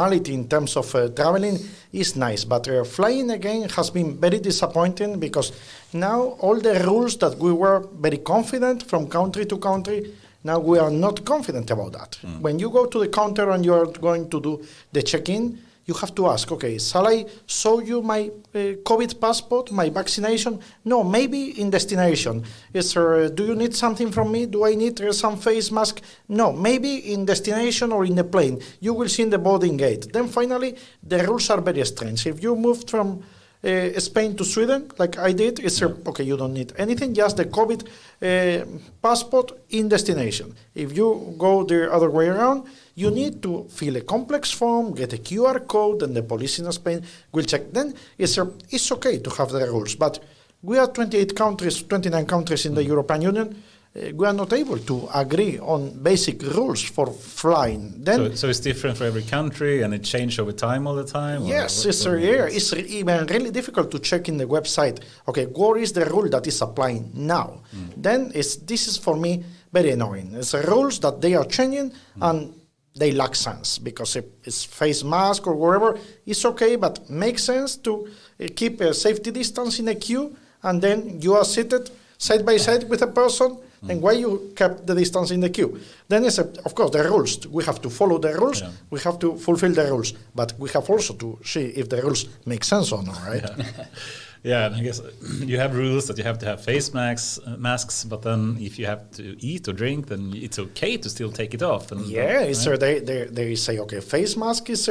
normality in terms of traveling is nice, but flying again has been very disappointing because now all the rules that we were very confident from country to country, now we are not confident about that. When you go to the counter and you are going to do the check-in, you have to ask, okay, shall I show you my COVID passport, my vaccination? No, maybe in destination. Do you need something from me? Do I need some face mask? No, maybe in destination or in the plane. You will see in the boarding gate. Then finally, the rules are very strange. If you moved from Spain to Sweden, like I did, okay, you don't need anything, just the COVID passport in destination. If you go the other way around, you need to fill a complex form, get a QR code, and the police in Spain will check. Then it's okay to have the rules, but we are 29 countries in the European Union. We are not able to agree on basic rules for flying. Then, so it's different for every country, and it changes over time all the time? Yes, it's even really difficult to check in the website, okay, what is the rule that is applying now? Then this is for me very annoying. It's rules that they are changing and they lack sense, because if it's face mask or whatever, it's okay, but makes sense to keep a safety distance in a queue, and then you are seated side by side with a person, and why you kept the distance in the queue? Then of course, the rules. We have to follow the rules. Yeah. We have to fulfill the rules. But we have also to see if the rules make sense or not, right? Yeah, and I guess you have rules that you have to have face masks, but then if you have to eat or drink, then it's okay to still take it off. And they say, okay, face mask is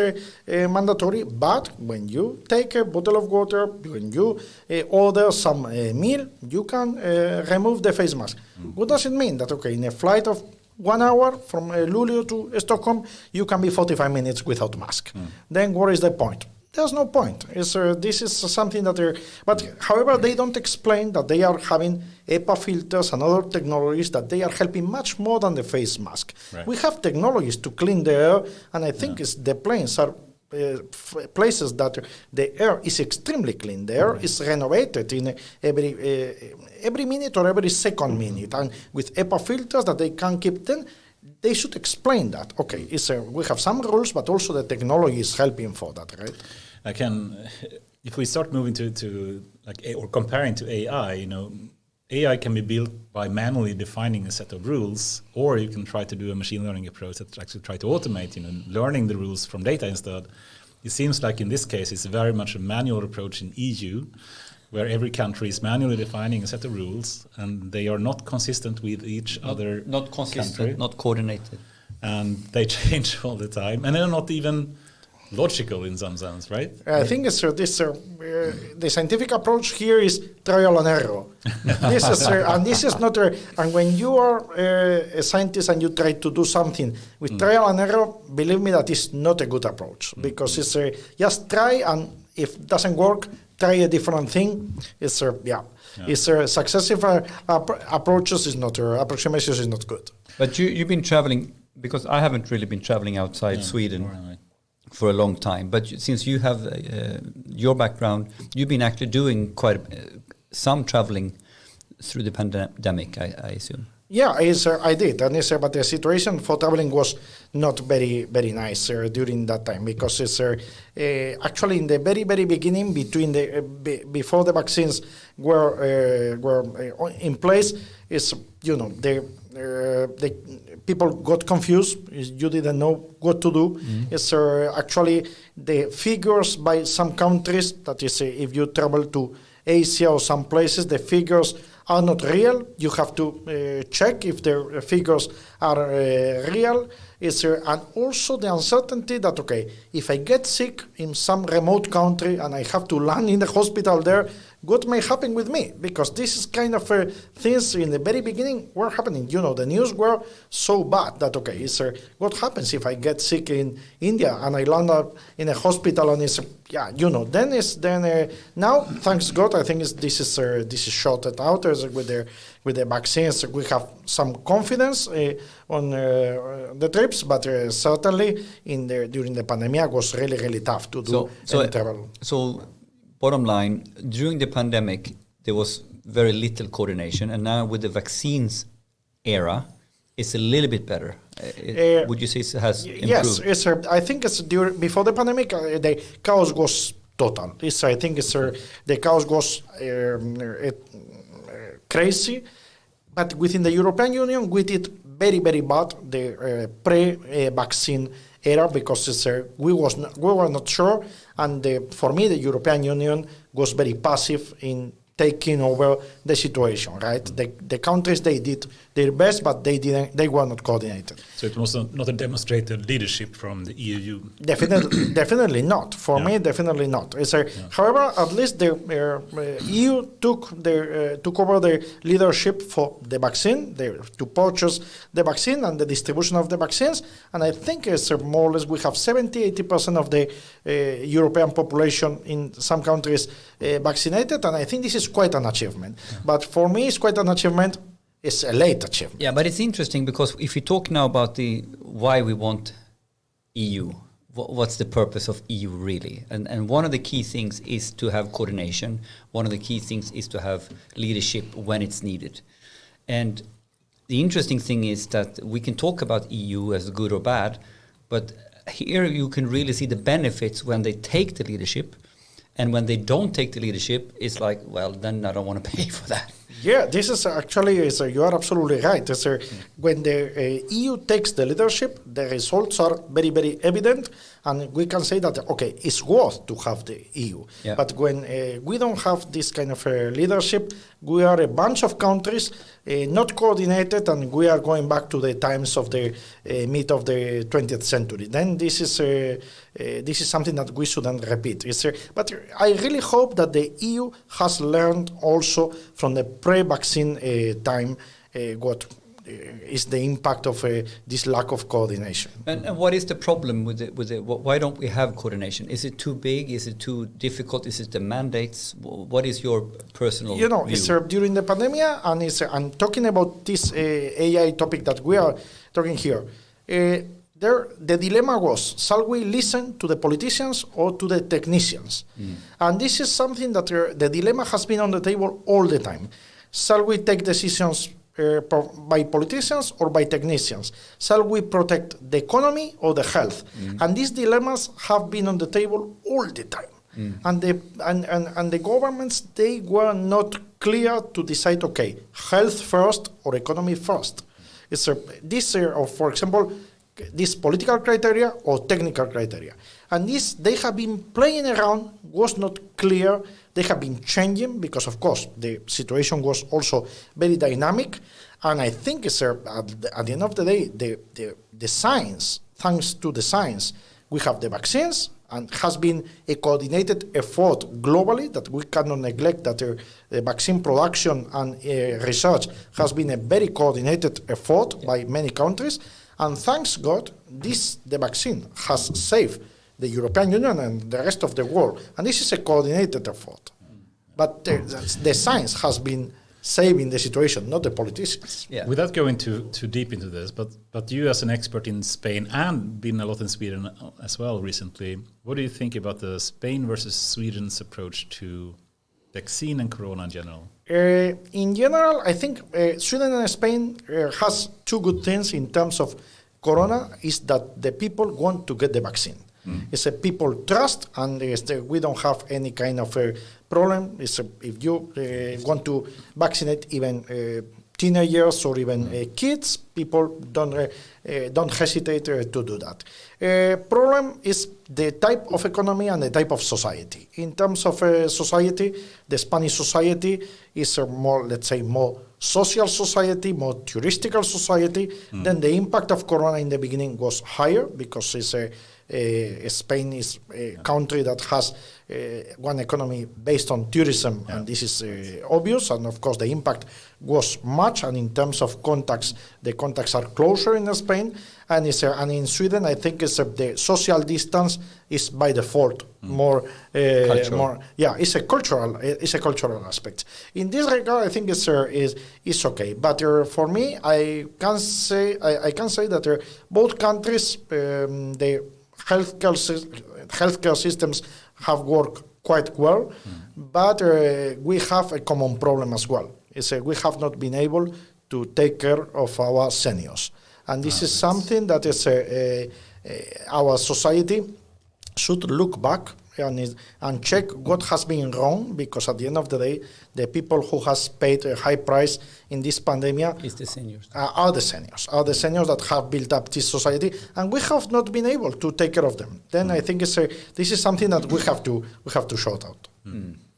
mandatory, but when you take a bottle of water, when you order some meal, you can remove the face mask. What does it mean? That, okay, in a flight of 1 hour from Luleå to Stockholm, you can be 45 minutes without mask. Then what is the point? There's no point. This is something that but however, they don't explain that they are having HEPA filters and other technologies that they are helping much more than the face mask. Right. We have technologies to clean the air, and I think the planes are places that the air is extremely clean. The air is renovated in every minute or every second minute, and with HEPA filters that they can keep. Then they should explain that. Okay, we have some rules, but also the technology is helping for that, right? If we start moving to like or comparing to AI, AI can be built by manually defining a set of rules, or you can try to do a machine learning approach that actually try to automate, learning the rules from data instead. It seems like in this case, it's very much a manual approach in EU, where every country is manually defining a set of rules, and they are not consistent with each other. Not consistent, country. Not coordinated. And they change all the time, and they're not even logical in some sense, right? I think the scientific approach here is trial and error. This is not and when you are a scientist and you try to do something with trial and error, believe me, that is not a good approach, because it's just try, and if it doesn't work, try a different thing. Successive approaches is not approximations is not good. But you've been traveling, because I haven't really been traveling outside Sweden for a long time. But since you have your background, you've been actually doing quite some traveling through the pandemic, I assume. Yeah, I did, and but the situation for traveling was not very, very nice during that time, because actually in the very, very beginning, before the vaccines were in place, the people got confused. You didn't know what to do. Actually the figures by some countries, that is, if you travel to Asia or some places, the figures are not real. You have to check if the figures are real. And also the uncertainty that, okay, if I get sick in some remote country and I have to land in the hospital there, what may happen with me? Because this is kind of things in the very beginning were happening. The news were so bad that, okay, what happens if I get sick in India and I land up in a hospital and now, thanks God, I think this is sorted out with the vaccines. We have some confidence on the trips, but certainly during the pandemic was really, really tough to do travel. So, bottom line, during the pandemic, there was very little coordination, and now with the vaccines era, it's a little bit better. Would you say it has yes, improved? I think it's before the pandemic, the chaos was total. I think the chaos was crazy. But within the European Union, we did very, very bad the pre-vaccine era because we were not sure. And for me, the European Union was very passive in taking over the situation, right? The countries, they did their best, but they were not coordinated. So it was not a demonstrated leadership from the EU? Definitely not. For me, definitely not. However, at least the EU took over the leadership for the vaccine, to purchase the vaccine and the distribution of the vaccines. And I think more or less we have 70-80% of the European population in some countries vaccinated, and I think this is quite an achievement. Yeah. But for me, it's quite an achievement. It's a late achievement. Yeah, but it's interesting because if you talk now about why we want EU, what's the purpose of EU really? And one of the key things is to have coordination. One of the key things is to have leadership when it's needed. And the interesting thing is that we can talk about EU as good or bad, but here you can really see the benefits when they take the leadership. And when they don't take the leadership, it's like, well, then I don't want to pay for that. Yeah, this is actually, you are absolutely right. When the EU takes the leadership, the results are very, very evident. And we can say that, okay, it's worth to have the EU. Yeah. But when we don't have this kind of leadership, we are a bunch of countries not coordinated, and we are going back to the times of the mid of the 20th century. Then this is something that we shouldn't repeat. But I really hope that the EU has learned also from the pre-vaccine time what is the impact of this lack of coordination. And what is the problem with it? Why don't we have coordination? Is it too big? Is it too difficult? Is it the mandates? What is your personal view? It's during the pandemic, and I'm talking about this AI topic that we are talking here. The dilemma was, shall we listen to the politicians or to the technicians? And this is something that the dilemma has been on the table all the time. Shall we take decisions by politicians or by technicians? Shall we protect the economy or the health? And these dilemmas have been on the table all the time. And the governments, they were not clear to decide, okay, health first or economy first. For example, this political criteria or technical criteria. And this, they have been playing around, was not clear. They have been changing because, of course, the situation was also very dynamic. And I think at the end of the day, the science, thanks to the science, we have the vaccines, and has been a coordinated effort globally that we cannot neglect, that the vaccine production and research has been a very coordinated effort by many countries. And thanks God, the vaccine has saved the European Union and the rest of the world. And this is a coordinated effort. But the science has been saving the situation, not the politicians. Yeah. Without going too deep into this, but you as an expert in Spain and been a lot in Sweden as well recently, what do you think about the Spain versus Sweden's approach to vaccine and corona in general? In general, I think Sweden and Spain has two good things in terms of corona, is that the people want to get the vaccine. It's a people trust, and we don't have any kind of problem. If you want to vaccinate even teenagers or even kids, people don't hesitate to do that. Problem is the type of economy and the type of society. In terms of society, the Spanish society is a more, let's say, more social society, more touristical society. Then the impact of corona in the beginning was higher because Spain is a country that has one economy based on tourism, and this is obvious. And of course, the impact was much. And in terms of contacts, the contacts are closer in Spain. And in Sweden, I think the social distance is by default more. It's a cultural aspect. In this regard, I think it's okay. But for me, I can say that both countries, the healthcare systems have worked quite well, but we have a common problem as well. We have not been able to take care of our seniors. And this is something that is our society should look back and check what has been wrong, because at the end of the day, the people who has paid a high price in this pandemic is the seniors. Are the seniors that have built up this society, and we have not been able to take care of them. Then I think this is something that we have to shout out.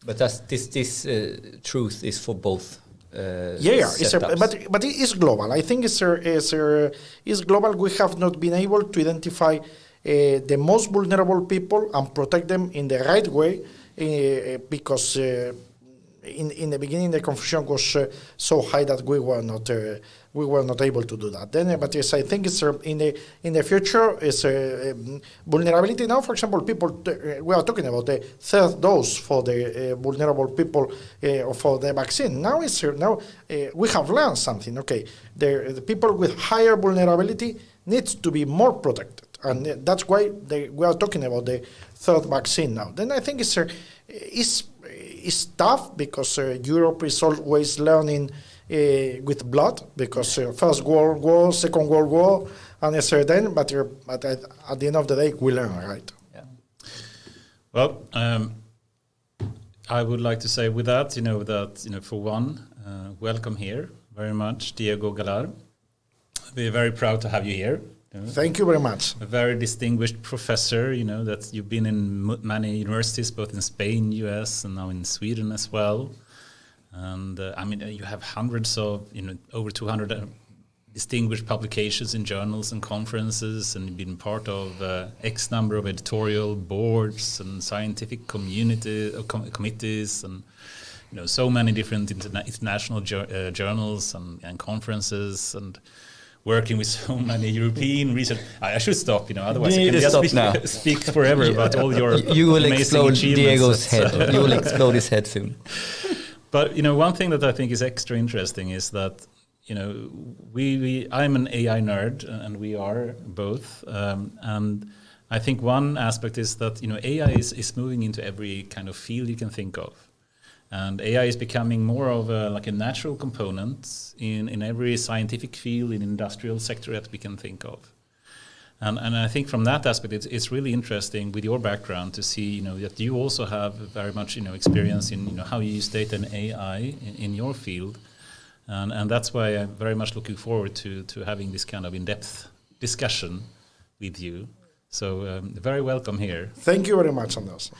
But this truth is for both. But it is global. I think it's global. We have not been able to identify the most vulnerable people and protect them in the right way, because in the beginning the confusion was so high that we were not able to do that. Then, but yes, I think it's in the future is vulnerability. Now, for example, people we are talking about the third dose for the vulnerable people for the vaccine. Now we have learned something. Okay, the people with higher vulnerability needs to be more protected. And that's why we are talking about the third vaccine now. Then I think it's tough, because Europe is always learning with blood, because First World War, Second World War, and then. But at the end of the day, we learn, right? Yeah. Well, I would like to say with that, for one, welcome here very much, Diego Galar. We're very proud to have you here. Thank you very much. A very distinguished professor, that you've been in many universities, both in Spain, US, and now in Sweden as well. And you have hundreds of, over 200 distinguished publications in journals and conferences, and you've been part of X number of editorial boards and scientific committees, and so many different international journals and conferences, and working with so many European research. I should stop, otherwise I can just speak forever about all your you will amazing explode Diego's head. You will explode his head soon. But one thing that I think is extra interesting is that I'm an AI nerd, and we are both. And I think one aspect is that AI is moving into every kind of field you can think of. And AI is becoming more of a natural component in every scientific field, in industrial sector that we can think of. And I think from that aspect, it's really interesting with your background to see that you also have very much experience in how you use data and AI in your field, and that's why I'm very much looking forward to having this kind of in-depth discussion with you. So very welcome here. Thank you very much, Anders.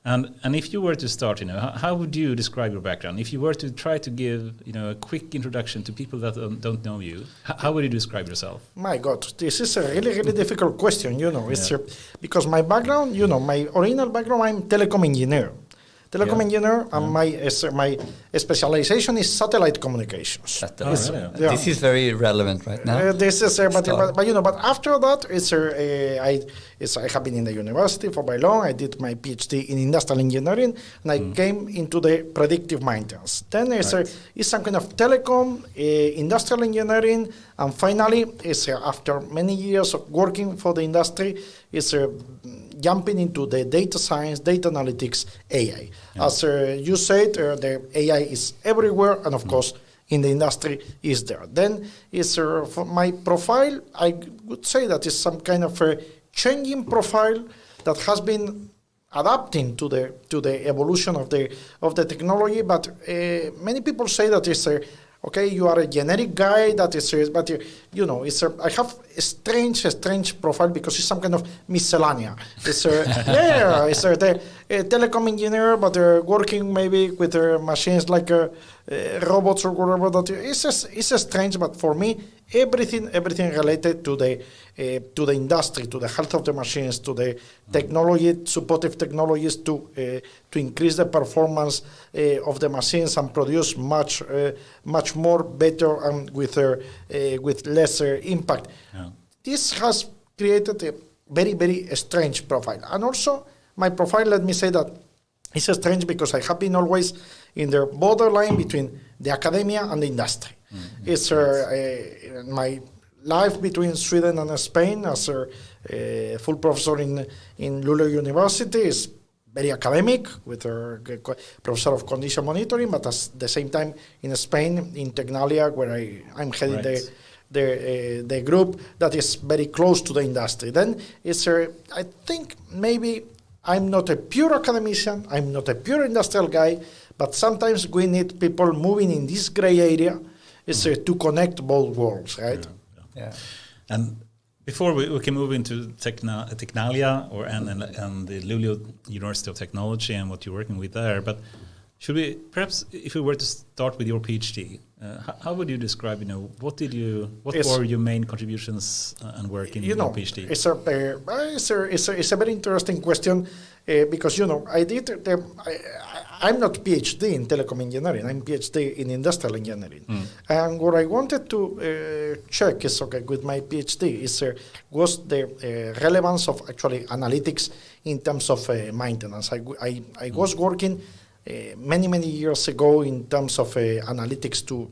And if you were to start, how would you describe your background? If you were to try to give, a quick introduction to people that don't know you, how would you describe yourself? My God, this is a really, really difficult question, It's because my background, my original background, I'm telecom engineer. And my specialization is satellite communications. This is very relevant right now. But after that, I have been in the university for very long. I did my PhD in industrial engineering, and I came into the predictive maintenance. Then it's some kind of telecom, industrial engineering, and finally, after many years of working for the industry, jumping into the data science, data analytics, AI. Yeah. As you said, the AI is everywhere, and of course, in the industry is there. Then for my profile, I would say that is some kind of a changing profile that has been adapting to the evolution of the technology. But many people say that okay, you are a generic guy that is serious, but I have a strange profile because it's some kind of miscellanea. It's the telecom engineer, but working maybe with machines like robots or whatever. That it's strange, but for me, everything related to the industry, to the health of the machines, to the technology, supportive technologies to increase the performance of the machines and produce much more better and with lesser impact. Yeah. This has created a very, very strange profile. And also, my profile, let me say that it's strange because I have been always in the borderline between the academia and the industry. Mm-hmm. It's my life between Sweden and Spain as a full professor in Luleå University is very academic with a professor of condition monitoring, but at the same time in Spain, in Tecnalia, where I'm heading the group that is very close to the industry. Then I think maybe I'm not a pure academician, I'm not a pure industrial guy, but sometimes we need people moving in this gray area to connect both worlds, right? Yeah. And before we can move into Tecnalia and the Luleå University of Technology and what you're working with there, but should we perhaps, if we were to start with your PhD, how would you describe? What were your main contributions and work in your PhD? It's a very interesting question because I'm not PhD in telecom engineering. I'm PhD in industrial engineering, and what I wanted to check is with my PhD was the relevance of actually analytics in terms of maintenance. I was working many years ago in terms of analytics to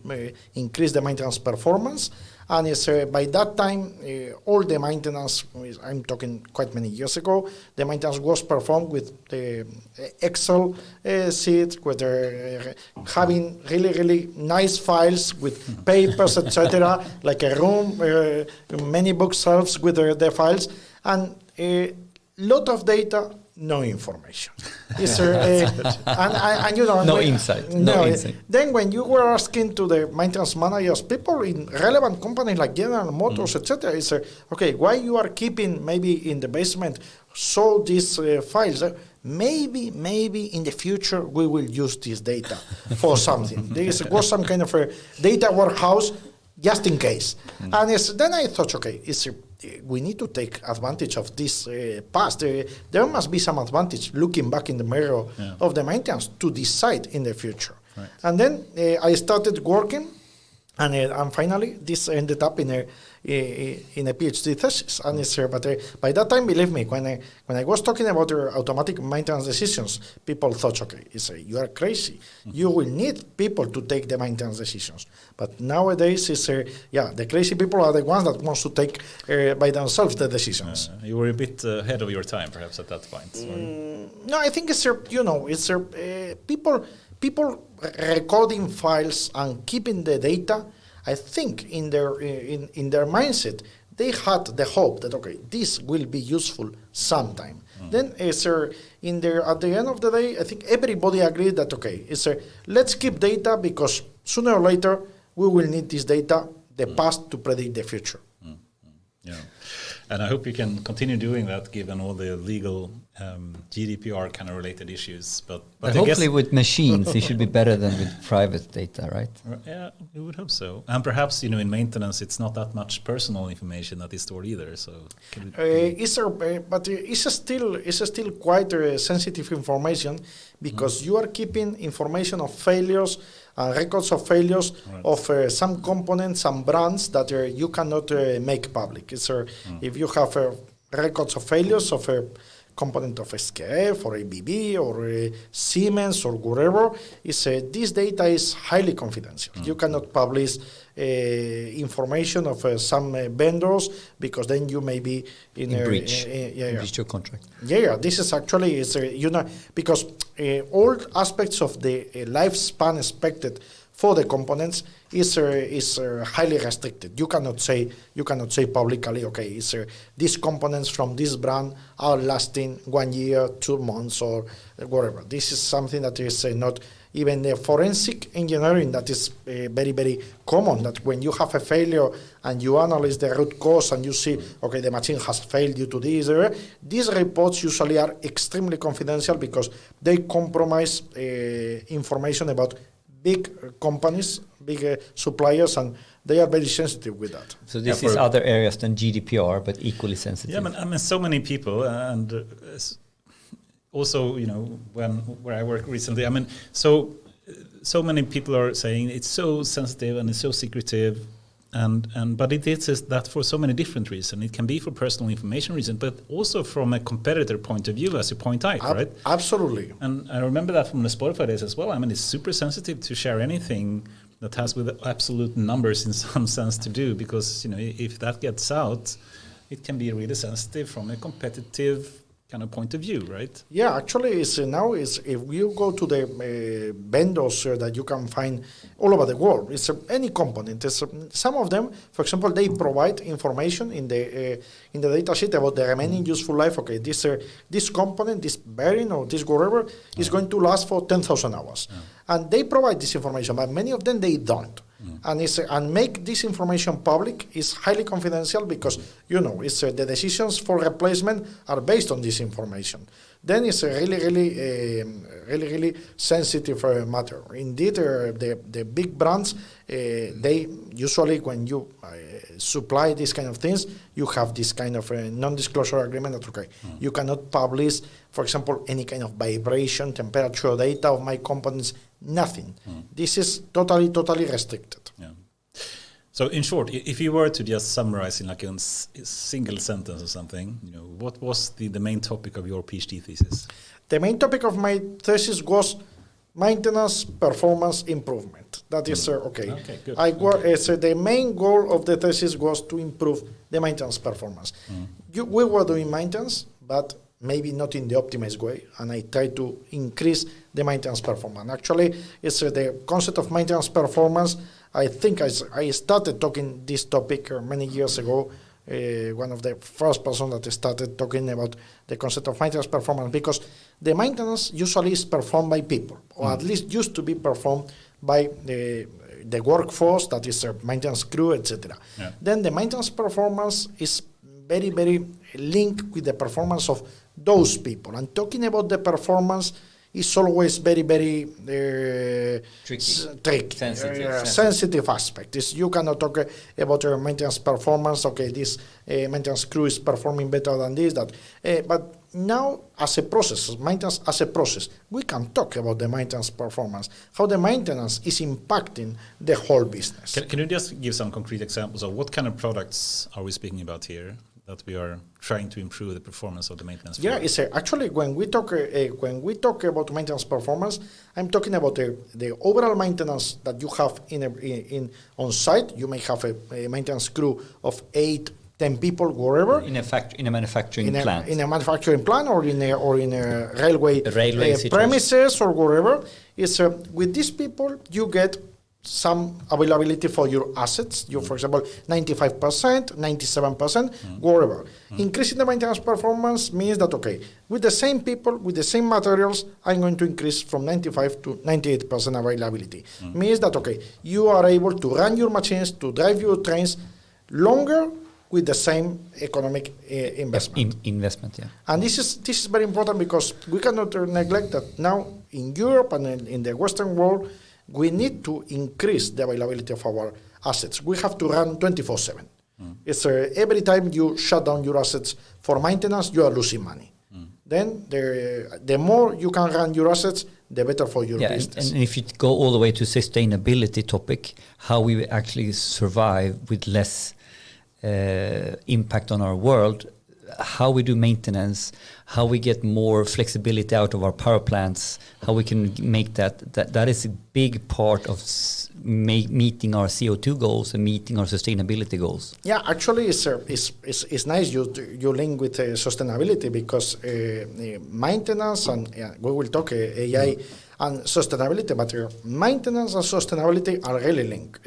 increase the maintenance performance, and by that time all the maintenance, I'm talking quite many years ago, the maintenance was performed with the Excel sheets, with having really nice files with papers, etc., like a room, many bookshelves with the files, and a lot of data, no information. No insight. No insight. Then when you were asking to the maintenance managers, people in relevant companies like General Motors, etc., okay, why you are keeping maybe in the basement these files? Maybe in the future we will use this data for something. There was some kind of a data warehouse just in case. And then I thought, okay, we need to take advantage of this past. There must be some advantage looking back in the mirror of the maintenance to decide in the future. Right. And then I started working, and finally this ended up in a PhD thesis. And but by that time, believe me, when I was talking about automatic maintenance decisions, people thought, okay, you are crazy. You will need people to take the maintenance decisions. But nowadays, the crazy people are the ones that want to take by themselves the decisions. You were a bit ahead of your time, perhaps, at that point. No, I think people recording files and keeping the data. I think in their mindset, they had the hope that, okay, this will be useful sometime. Then at the end of the day, I think everybody agreed that, okay, let's keep data because sooner or later we will need this data, the past, to predict the future. Yeah, and I hope you can continue doing that given all the legal GDPR kind of related issues. But hopefully with machines, it should be better than with private data, right? Yeah, we would hope so. And perhaps in maintenance, it's not that much personal information that is stored either. So, but it's still quite sensitive information because you are keeping information of failures and records of failures of some components and brands that you cannot make public. If you have records of failures of a component of SKF or ABB or Siemens or whatever, this data is highly confidential. You cannot publish information of some vendors because then you may be in breach. Breach your contract. Yeah, this is actually because all aspects of the lifespan expected for the components is highly restricted. You cannot say publicly, okay, these components from this brand are lasting 1 year, 2 months, or whatever. This is something that is not even the forensic engineering that is very, very common, that when you have a failure and you analyze the root cause and you see, okay, the machine has failed due to this, these reports usually are extremely confidential because they compromise information about big companies, big suppliers, and they are very sensitive with that. So this is other areas than GDPR, but equally sensitive. Yeah, I mean so many people, and also, where I work recently, I mean, so many people are saying it's so sensitive and it's so secretive, but it is that for so many different reasons. It can be for personal information reasons, but also from a competitor point of view, as you point out, right? Absolutely. And I remember that from the Spotify days as well. I mean, it's super sensitive to share anything that has with absolute numbers in some sense to do, because if that gets out, it can be really sensitive from a competitive kind of point of view, right? Yeah, actually, now if you go to the vendors that you can find all over the world, it's any component. Some of them, for example, they provide information in the data sheet about the remaining useful life. Okay, this component, this bearing or this whatever, is going to last for 10,000 hours, and they provide this information, but many of them they don't. And make this information public is highly confidential because the decisions for replacement are based on this information. Then it's a really sensitive matter. Indeed, the big brands they usually, when you supply these kind of things, you have this kind of non-disclosure agreement that you cannot publish, for example, any kind of vibration, temperature data of my components. Nothing. This is totally restricted. Yeah. So in short, if you were to just summarize in like a single sentence or something, what was the main topic of your PhD thesis? The main topic of my thesis was maintenance performance improvement. That is okay. Good. The main goal of the thesis was to improve the maintenance performance. We were doing maintenance, but maybe not in the optimized way, and I tried to increase the maintenance performance. Actually, it's the concept of maintenance performance. I think I started talking this topic many years ago, one of the first persons that started talking about the concept of maintenance performance, because the maintenance usually is performed by people, or at least used to be performed by the workforce, that is a maintenance crew, etc. Yeah. Then the maintenance performance is very, very linked with the performance of those people. And talking about the performance is always very, very tricky. Sensitive aspect. You cannot talk about your maintenance performance. Okay, this maintenance crew is performing better than this, that. But now, as a process, maintenance as a process, we can talk about the maintenance performance, how the maintenance is impacting the whole business. Can you just give some concrete examples of what kind of products are we speaking about here that we are trying to improve the performance of the maintenance? Yeah, it's actually when we talk about maintenance performance, I'm talking about the overall maintenance that you have in on site. You may have a maintenance crew of 8-10 people, wherever. In a manufacturing plant. In a manufacturing plant or in a railway premises or wherever. With these people, you get some availability for your assets. For example, 95%, 97%, wherever. Increasing the maintenance performance means that, with the same people, with the same materials, I'm going to increase from 95 to 98% availability. Means that, you are able to run your machines, to drive your trains longer with the same economic investment. Yeah. And this is very important because we cannot neglect that now in Europe and in the Western world, we need to increase the availability of our assets. We have to run 24/7. It's every time you shut down your assets for maintenance, you are losing money. Then the more you can run your assets, the better for your business. And if you go all the way to sustainability topic, how we actually survive with less impact on our world, how we do maintenance, how we get more flexibility out of our power plants, how we can make that is a big part of meeting our CO2 goals and meeting our sustainability goals. Yeah, actually, it's nice you link with sustainability because maintenance and we will talk AI and sustainability, but maintenance and sustainability are really linked.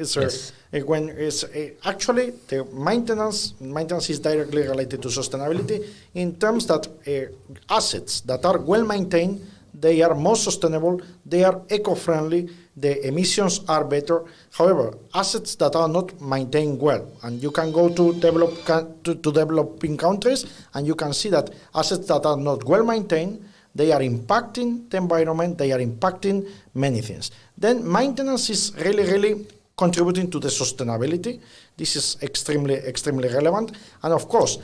Actually the maintenance is directly related to sustainability in terms that assets that are well maintained, they are more sustainable, they are eco-friendly, the emissions are better. However, assets that are not maintained well, and you can go to developing countries and you can see that assets that are not well maintained, they are impacting the environment, they are impacting many things. Then maintenance is really contributing to the sustainability. This is extremely relevant. And of course,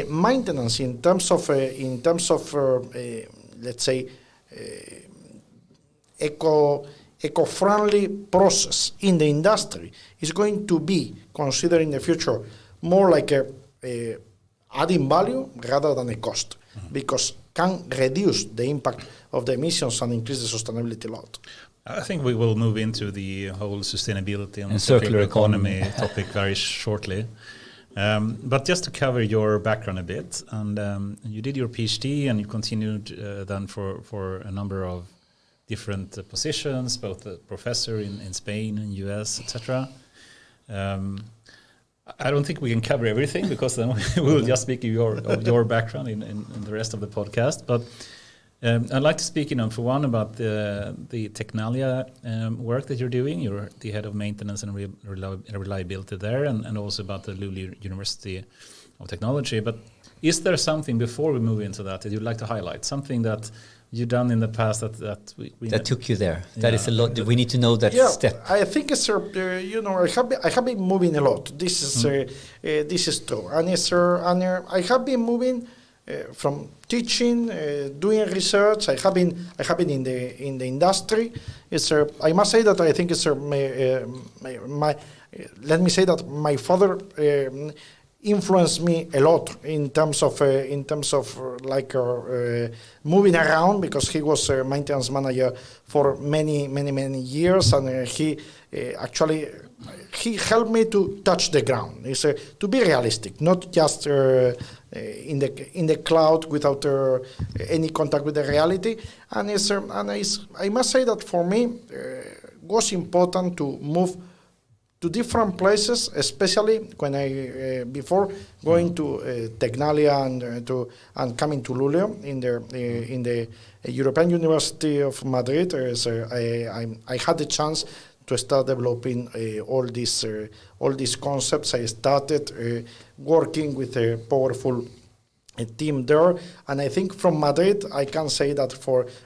maintenance in terms of let's say eco-friendly process in the industry is going to be considered in the future more like a adding value rather than a cost, because can reduce the impact of the emissions and increase the sustainability a lot. I think we will move into the whole sustainability and circular economy topic very shortly. But just to cover your background a bit, and you did your PhD and you continued then for a number of different positions, both a professor in Spain and US, etc. I don't think we can cover everything because then we will just speak of your background in the rest of the podcast. But I'd like to speak, for one, about the Tecnalia work that you're doing. You're the head of maintenance and reliability there, and also about the Luleå University of Technology. But is there something, before we move into that you'd like to highlight? Something that you've done in the past that we that took you there. That is a lot. We need to know that step. I think it's I have been moving a lot. This is true, and I have been moving from teaching, doing research. I have been in the industry. I must say that I think it's let me say that my father influenced me a lot in terms of moving around, because he was a maintenance manager for many years, and he helped me to touch the ground. To be realistic, not just in the cloud without any contact with the reality. And I must say that for me was important to move to different places, especially when before going to Tecnalia and coming to Luleå in the European University of Madrid. I had the chance to start developing all these concepts. I started working with a powerful team there, and I think from Madrid I can say that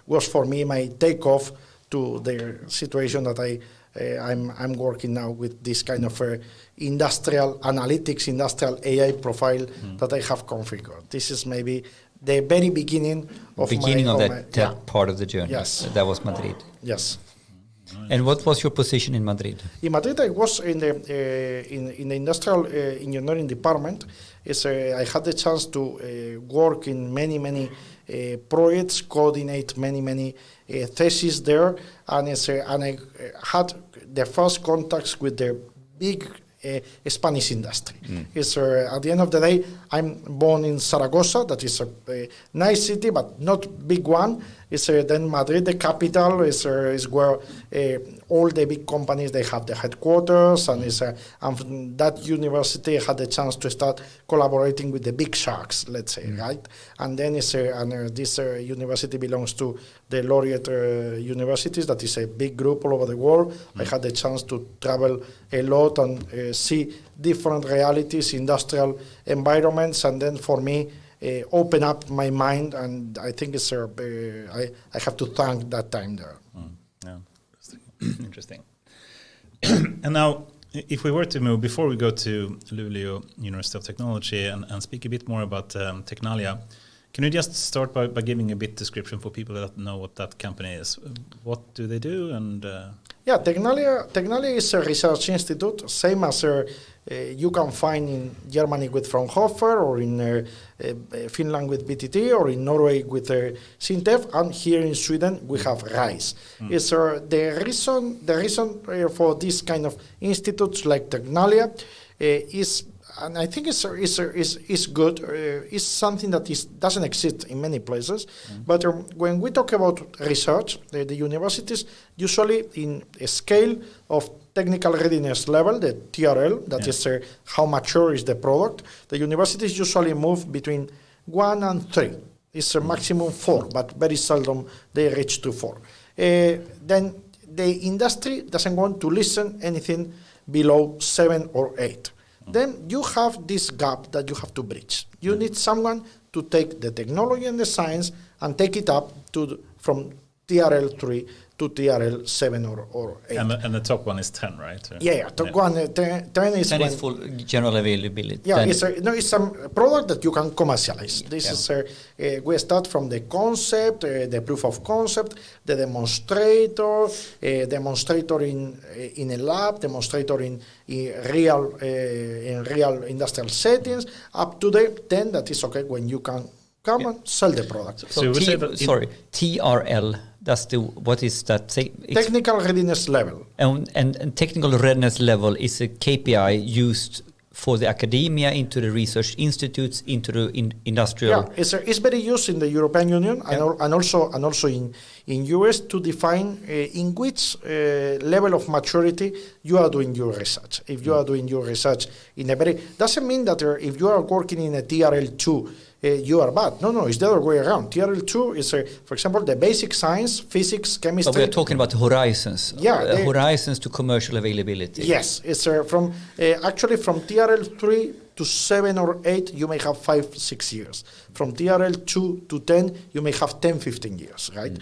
was for me my takeoff to the situation that I'm working now with this kind of industrial analytics, industrial AI profile that I have configured. This is maybe the very beginning of that part of the journey. Yes, that was Madrid. Yes. And what was your position in Madrid? In Madrid, I was in the industrial engineering department. I had the chance to work in many projects, coordinate many theses there, and I had the first contacts with the big Spanish industry. At the end of the day, I'm born in Zaragoza. That is a nice city, but not big one. Then Madrid, the capital, is where all the big companies, they have the headquarters, and from that university I had the chance to start collaborating with the big sharks, let's say, right? And then this university belongs to the Laureate universities. That is a big group all over the world. I had the chance to travel a lot and see different realities, industrial environments, and then for me, open up my mind, and I think it's I have to thank that time there. Yeah, interesting. And now, if we were to move, before we go to Luleå University of Technology and speak a bit more about Tecnalia, can you just start by giving a bit description for people that know what that company is? What do they do? And Tecnalia is a research institute, same as you can find in Germany with Fraunhofer, or in Finland with VTT, or in Norway with Sintef, and here in Sweden we have RISE. It's the reason for this kind of institutes like Tecnalia is, and I think it's good. It's something that doesn't exist in many places. But when we talk about research, the universities usually in a scale of technical readiness level, the TRL, that is how mature is the product. The universities usually move between 1 and 3. It's a maximum 4, but very seldom they reach to 4. Then the industry doesn't want to listen anything below 7 or 8. Then you have this gap that you have to bridge. You need someone to take the technology and the science and take it up from TRL 3 to TRL 7 or 8. And the top one is 10, right? Top one, 10 is 10 is full general availability. Yeah, it's a product that you can commercialize. This is we start from the concept, the proof of concept, the demonstrator in a lab, demonstrator in real industrial settings, up to the 10 that is okay when you can come and sell the product. So TRL. What is that? Technical readiness level. And technical readiness level is a KPI used for the academia, into the research institutes, into the industrial. Yeah, it's very used in the European Union and also in US to define in which level of maturity you are doing your research. If you are doing your research in a very doesn't mean that if you are working in a TRL2 you are bad. No, it's the other way around. TRL2 is, for example, the basic science, physics, chemistry. But we are talking about horizons. Yeah, horizons to commercial availability. Yes, it's from TRL3 to 7 or 8, you may have 5-6 years. From TRL2 to 10, you may have 10-15 years, right?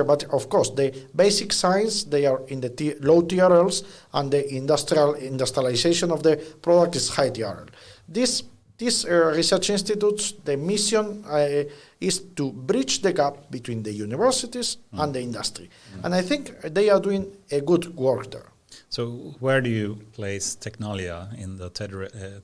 But of course, the basic science, they are in the low TRLs, and the industrialization of the product is high TRL. These research institutes, the mission is to bridge the gap between the universities and the industry. And I think they are doing a good work there. So where do you place Tecnalia in the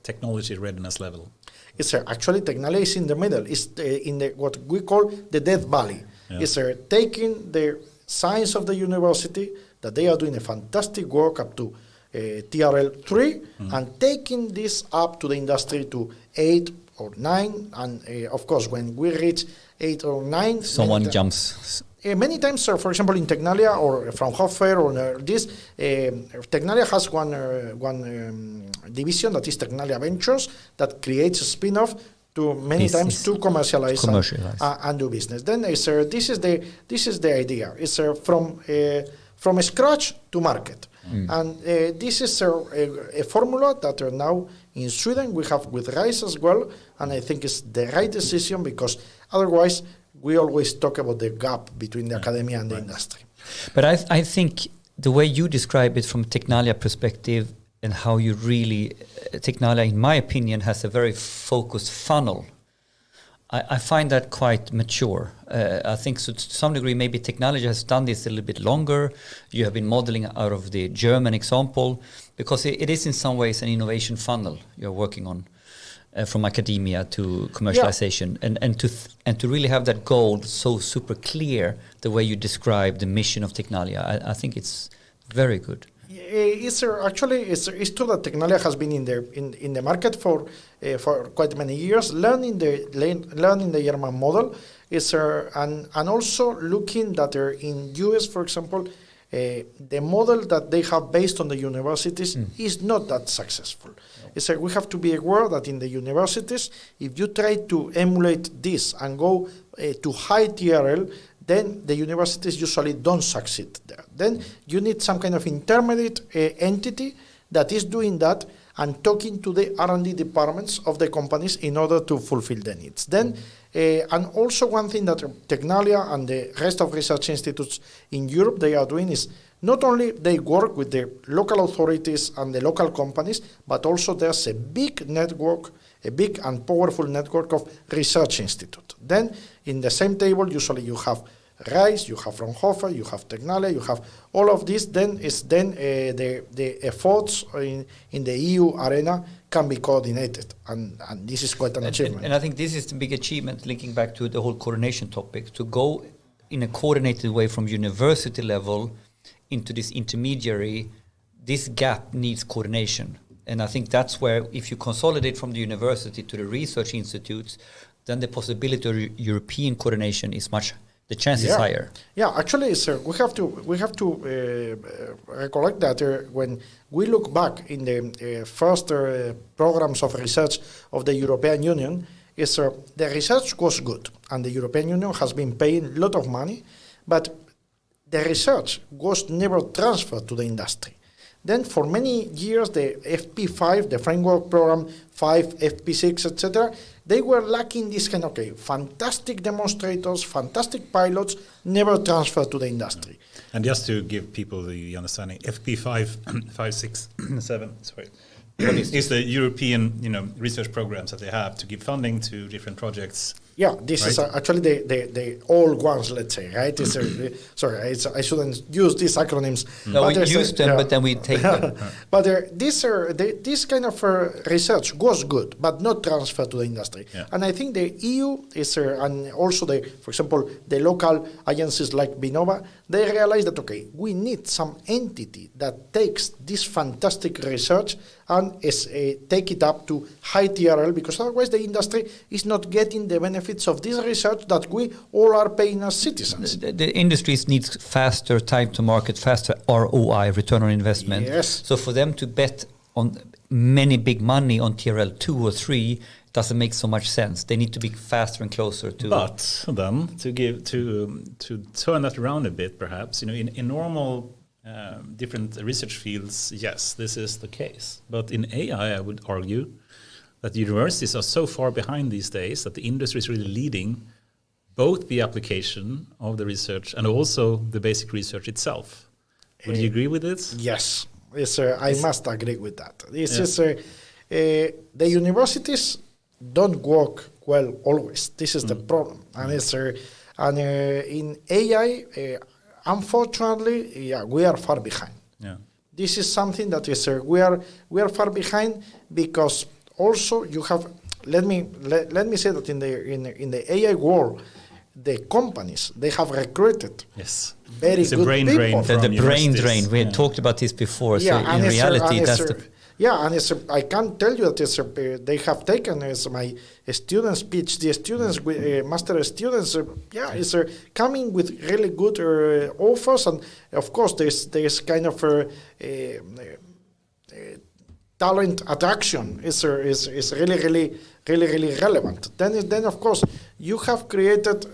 technology readiness level? It's actually Tecnalia is in the middle. It's in what we call the Death Valley. Yeah. It's taking the science of the university, that they are doing a fantastic work up to TRL3, and taking this up to the industry to 8 or 9. And of course, when we reach 8 or 9... Someone jumps... many times, for example, in Tecnalia or Fraunhofer or this, Tecnalia has one division that is Tecnalia Ventures that creates a spin-off to many times to commercialize. And do business. Then this is the idea. It's from scratch to market. And this is a formula that now in Sweden we have with RISE as well, and I think it's the right decision, because otherwise we always talk about the gap between the academia and the industry. But I think the way you describe it from Tecnalia perspective, and how you really, Tecnalia, in my opinion, has a very focused funnel. I find that quite mature. I think so to some degree maybe technology has done this a little bit longer. You have been modeling out of the German example, because it is in some ways an innovation funnel you're working on. From academia to commercialization, and to really have that goal so super clear, the way you describe the mission of Tecnalia, I think it's very good. It's true that Tecnalia has been in the market for quite many years, learning the German model, and also looking that in US, for example, the model that they have based on the universities is not that successful. We have to be aware that in the universities, if you try to emulate this and go to high TRL, then the universities usually don't succeed there. Then you need some kind of intermediate entity that is doing that and talking to the R&D departments of the companies in order to fulfill the needs. Then, and also one thing that Tecnalia and the rest of research institutes in Europe, they are doing is not only they work with the local authorities and the local companies, but also there's a big network, a big and powerful network of research institutes. Then in the same table, usually you have RISE, you have Fraunhofer, you have Tecnalia, you have all of this. Then the efforts in the EU arena can be coordinated, and this is quite an achievement. And I think this is the big achievement, linking back to the whole coordination topic, to go in a coordinated way from university level into this intermediary. This gap needs coordination, and I think that's where, if you consolidate from the university to the research institutes, then the possibility of European coordination is much. The chance is higher. Yeah, actually, sir, we have to recollect that when we look back in the first programs of research of the European Union, the research was good, and the European Union has been paying a lot of money, but the research was never transferred to the industry. Then for many years, the FP5, the Framework Program 5, FP6, etc., they were lacking this kind of fantastic demonstrators, fantastic pilots, never transferred to the industry. And just to give people the understanding, FP5, 5, 6, 7, sorry, is the European research programs that they have to give funding to different projects. Yeah, this is actually the old ones, let's say, right? Sorry, I shouldn't use these acronyms. No, we use them, but then we take them. But this kind of research was good, but not transferred to the industry. Yeah. And I think the EU is, and also for example, the local agencies like Vinova, they realized that, okay, we need some entity that takes this fantastic research and take it up to high TRL, because otherwise the industry is not getting the benefits of this research that we all are paying as citizens. The industries needs faster time to market, faster ROI, return on investment. Yes. So for them to bet on many big money on TRL 2 or 3 doesn't make so much sense. They need to be faster and closer to. But then to turn that around a bit, perhaps, in normal different research fields, yes, this is the case. But in AI, I would argue that universities are so far behind these days that the industry is really leading both the application of the research and also the basic research itself. Would you agree with this? Yes, I must agree with that. The universities don't work well always. This is the problem, and in AI, unfortunately, we are far behind. Yeah. This is something that is we are far behind, because also you have. Let me say that in the AI world, the companies, they have recruited very it's good a brain people. drain. The brain drain. We had talked about this before. Yeah, so in reality, that's I can tell you that they have taken my students, PhD students, master students. Coming with really good offers, and of course there's kind of talent attraction is really relevant. Then of course you have created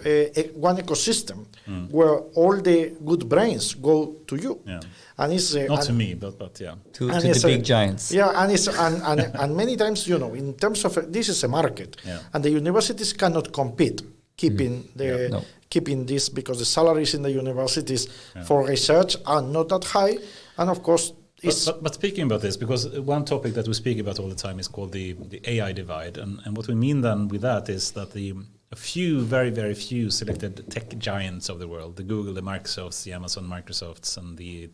one ecosystem where all the good brains go to you. Yeah. And it's not to me, but yeah, to the big giants. Yeah, and many times, in terms of this is a market, and the universities cannot compete keeping this, because the salaries in the universities for research are not that high, and of course. But speaking about this, because one topic that we speak about all the time is called the AI divide, and what we mean then with that is that a few, very, very few selected tech giants of the world, the Google, the Microsofts, the Amazon Microsofts, and the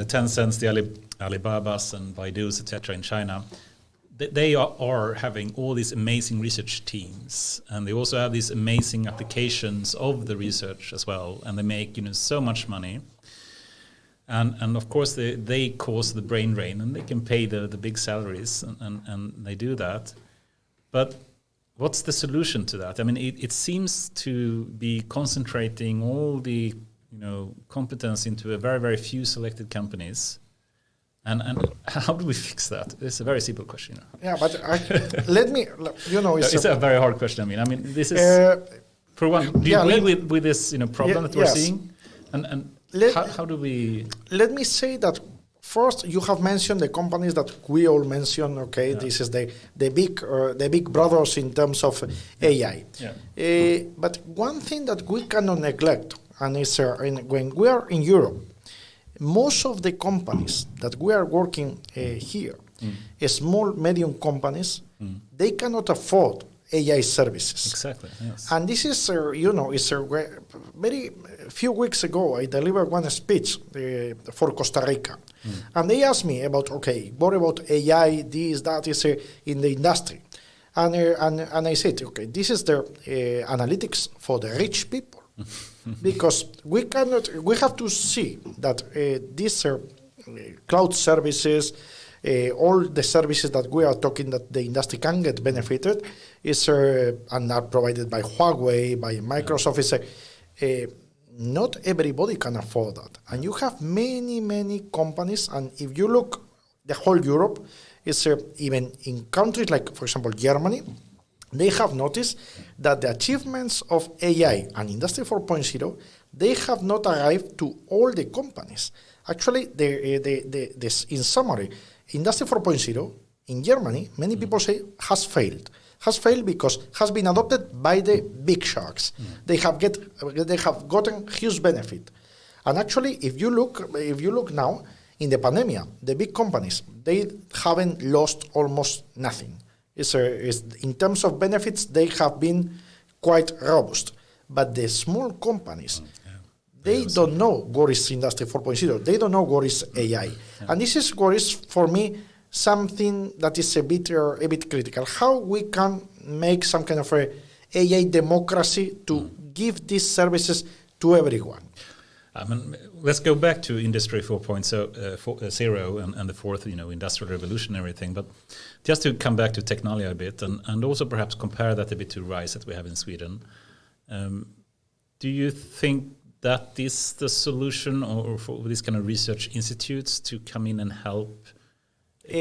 Tencents, the Alibabas and Baidu's, etc. in China, they are having all these amazing research teams, and they also have these amazing applications of the research as well, and they make so much money. And of course they cause the brain drain, and they can pay the big salaries, and they do that. But what's the solution to that? I mean, it seems to be concentrating all the competence into a very, very few selected companies. And how do we fix that? It's a very simple question. Yeah, but let me, it's a very hard question. I mean, this is for one. Do you agree with this problem that we're seeing? And how do we? Let me say that first, you have mentioned the companies that we all mentioned. Okay, this is the big brothers in terms of AI. Yeah. But one thing that we cannot neglect, and is when we are in Europe, most of the companies that we are working here, small, medium companies, they cannot afford AI services. Exactly. Yes. And this is, it's very few weeks ago, I delivered one speech for Costa Rica. And they asked me about, what about AI, this, that is in the industry. And I said, this is the analytics for the rich people. Because we have to see that these cloud services, all the services that we are talking that the industry can get benefited and are provided by Huawei, by Microsoft. Not everybody can afford that. And you have many companies, and if you look the whole Europe, even in countries like, for example, Germany, they have noticed that the achievements of AI and Industry 4.0, they have not arrived to all the companies. Actually, in summary, Industry 4.0 in Germany, many people say has failed. Has failed because has been adopted by the big sharks. They have gotten huge benefit. And actually, if you look now in the pandemic, the big companies, they haven't lost almost nothing. In terms of benefits, they have been quite robust. But the small companies, they don't know what is Industry 4.0. They don't know what is AI. Yeah. And this is what is, for me, something that is a bit critical. How we can make some kind of a AI democracy to give these services to everyone. Let's go back to Industry 4.0 and the fourth, industrial revolution and everything. But just to come back to Tecnalia a bit, and also perhaps compare that a bit to RISE that we have in Sweden. Do you think that is the solution, or for these kind of research institutes to come in and help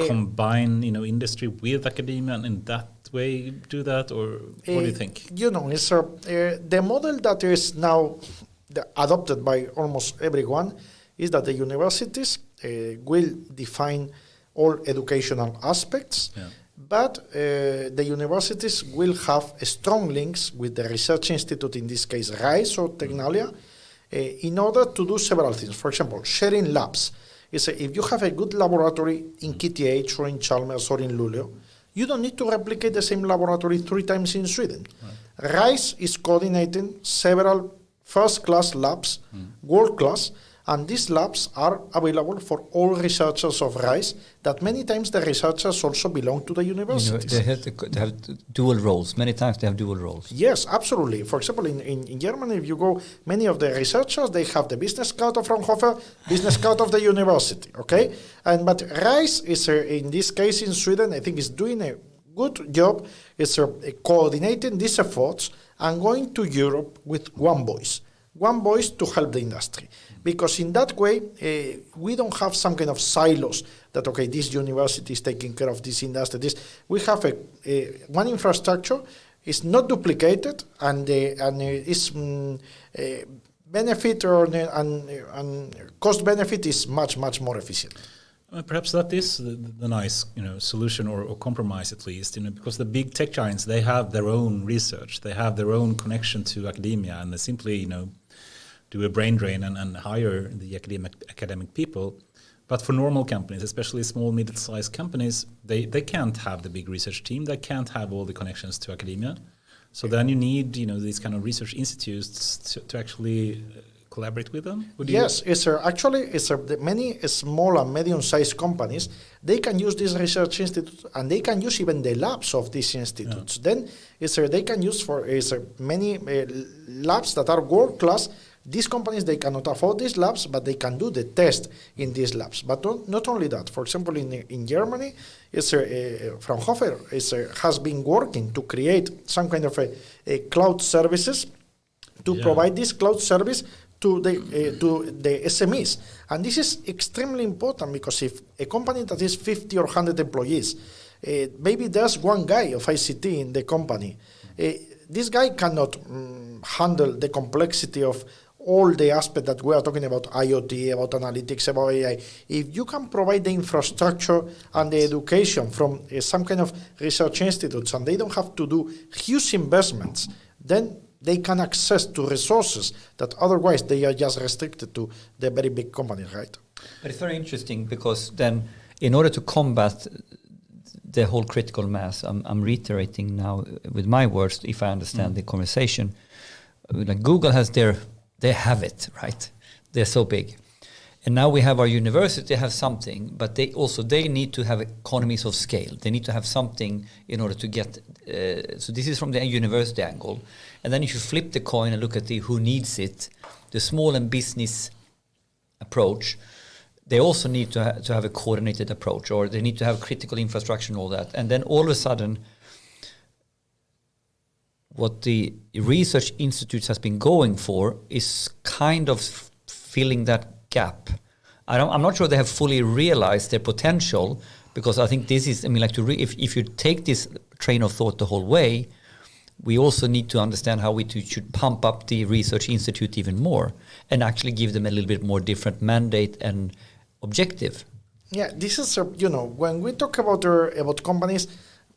combine, industry with academia, and in that way do that, or what do you think? It's the model that is now adopted by almost everyone is that the universities will define all educational aspects, but the universities will have strong links with the research institute, in this case RISE or Tecnalia, in order to do several things. For example, sharing labs. If you have a good laboratory in KTH or in Chalmers or in Luleå, you don't need to replicate the same laboratory 3 times in Sweden. Right. RISE is coordinating several first-class labs, world-class, and these labs are available for all researchers of RISE, that many times the researchers also belong to the universities. They have dual roles. Many times they have dual roles. Yes, absolutely. For example, in Germany, if you go, many of the researchers, they have the business card of Fraunhofer, business card of the university, okay? But RISE is, in this case in Sweden, I think is doing a good job, is coordinating these efforts and going to Europe with one voice to help the industry. Because in that way, we don't have some kind of silos that, okay, this university is taking care of this industry. We have one infrastructure, is not duplicated, and its benefit and cost benefit is much, much more efficient. Perhaps that is the nice, solution or compromise at least, because the big tech giants, they have their own research, they have their own connection to academia, and they simply, do a brain drain and hire the academic people. But for normal companies, especially small, middle-sized companies, they can't have the big research team. They can't have all the connections to academia. So then you need, these kind of research institutes to actually collaborate with them. Yes, many small and medium-sized companies, they can use these research institutes, and they can use even the labs of these institutes. Yeah. Then they can use for many labs that are world-class. These companies, they cannot afford these labs, but they can do the test in these labs. But not only that. For example, in Germany, Fraunhofer has been working to create some kind of a cloud services to provide this cloud service to the SMEs. And this is extremely important, because if a company that is 50 or 100 employees, maybe there's one guy of ICT in the company, this guy cannot handle the complexity of all the aspects that we are talking about, IoT, about analytics, about AI. If you can provide the infrastructure and the education from some kind of research institutes, and they don't have to do huge investments, then they can access to resources that otherwise they are just restricted to the very big companies, right? But it's very interesting, because then in order to combat the whole critical mass, I'm reiterating now with my words, if I understand the conversation, like Google has they have it, right? They're so big. And now we have our university have something, but they need to have economies of scale. They need to have something in order to get, so this is from the university angle. And then if you flip the coin and look at who needs it, the small and business approach, they also need to have a coordinated approach, or they need to have critical infrastructure and all that. And then all of a sudden, what the research institutes has been going for is kind of filling that gap. I'm not sure they have fully realized their potential, because I think this is, if you take this train of thought the whole way, we also need to understand how we should pump up the research institute even more and actually give them a little bit more different mandate and objective. Yeah, this is, when we talk about companies,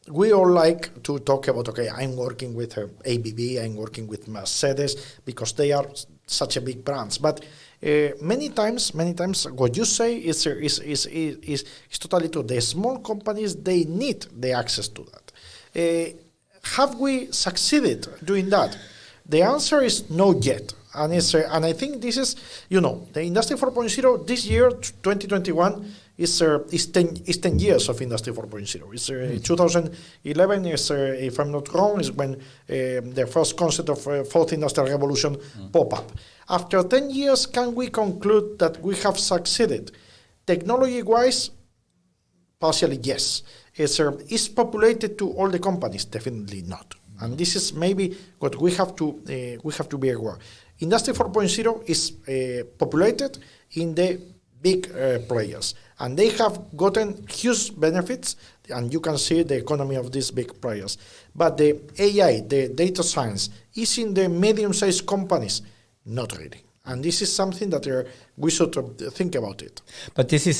we all like to talk about, okay, I'm working with ABB, I'm working with Mercedes, because they are such a big brands. But many times, what you say is totally true. The small companies, they need the access to that. Have we succeeded doing that? The answer is no yet. And I think this is, the Industry 4.0 this year, 2021, is 10 years of Industry 4.0. It's 2011 is, if I'm not wrong, is when the first concept of fourth industrial revolution pop up. After 10 years, can we conclude that we have succeeded? Technology-wise, partially yes. Is populated to all the companies? Definitely not. And this is maybe what we have to be aware. Industry 4.0 is populated in the big players, and they have gotten huge benefits, and you can see the economy of these big players. But the AI, the data science, is in the medium-sized companies, not really. And this is something that we should think about it. But this is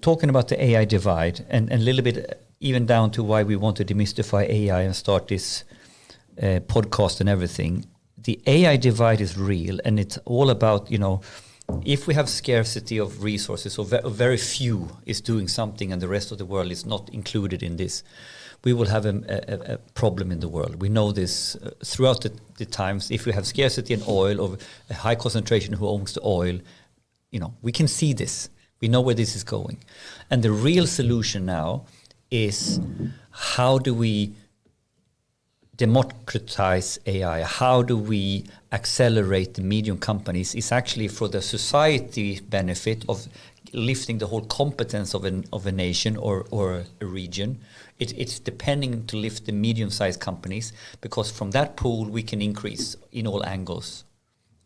talking about the AI divide, and a little bit even down to why we want to demystify AI and start this podcast and everything. The AI divide is real, and it's all about, if we have scarcity of resources, or very few is doing something and the rest of the world is not included in this, we will have a problem in the world. We know this throughout the times. If we have scarcity in oil or a high concentration who owns the oil, we can see this. We know where this is going. And the real solution now is, how do we democratize AI? How do we accelerate the medium companies? It's actually for the society benefit of lifting the whole competence of a nation or a region. It's depending to lift the medium-sized companies, because from that pool we can increase in all angles.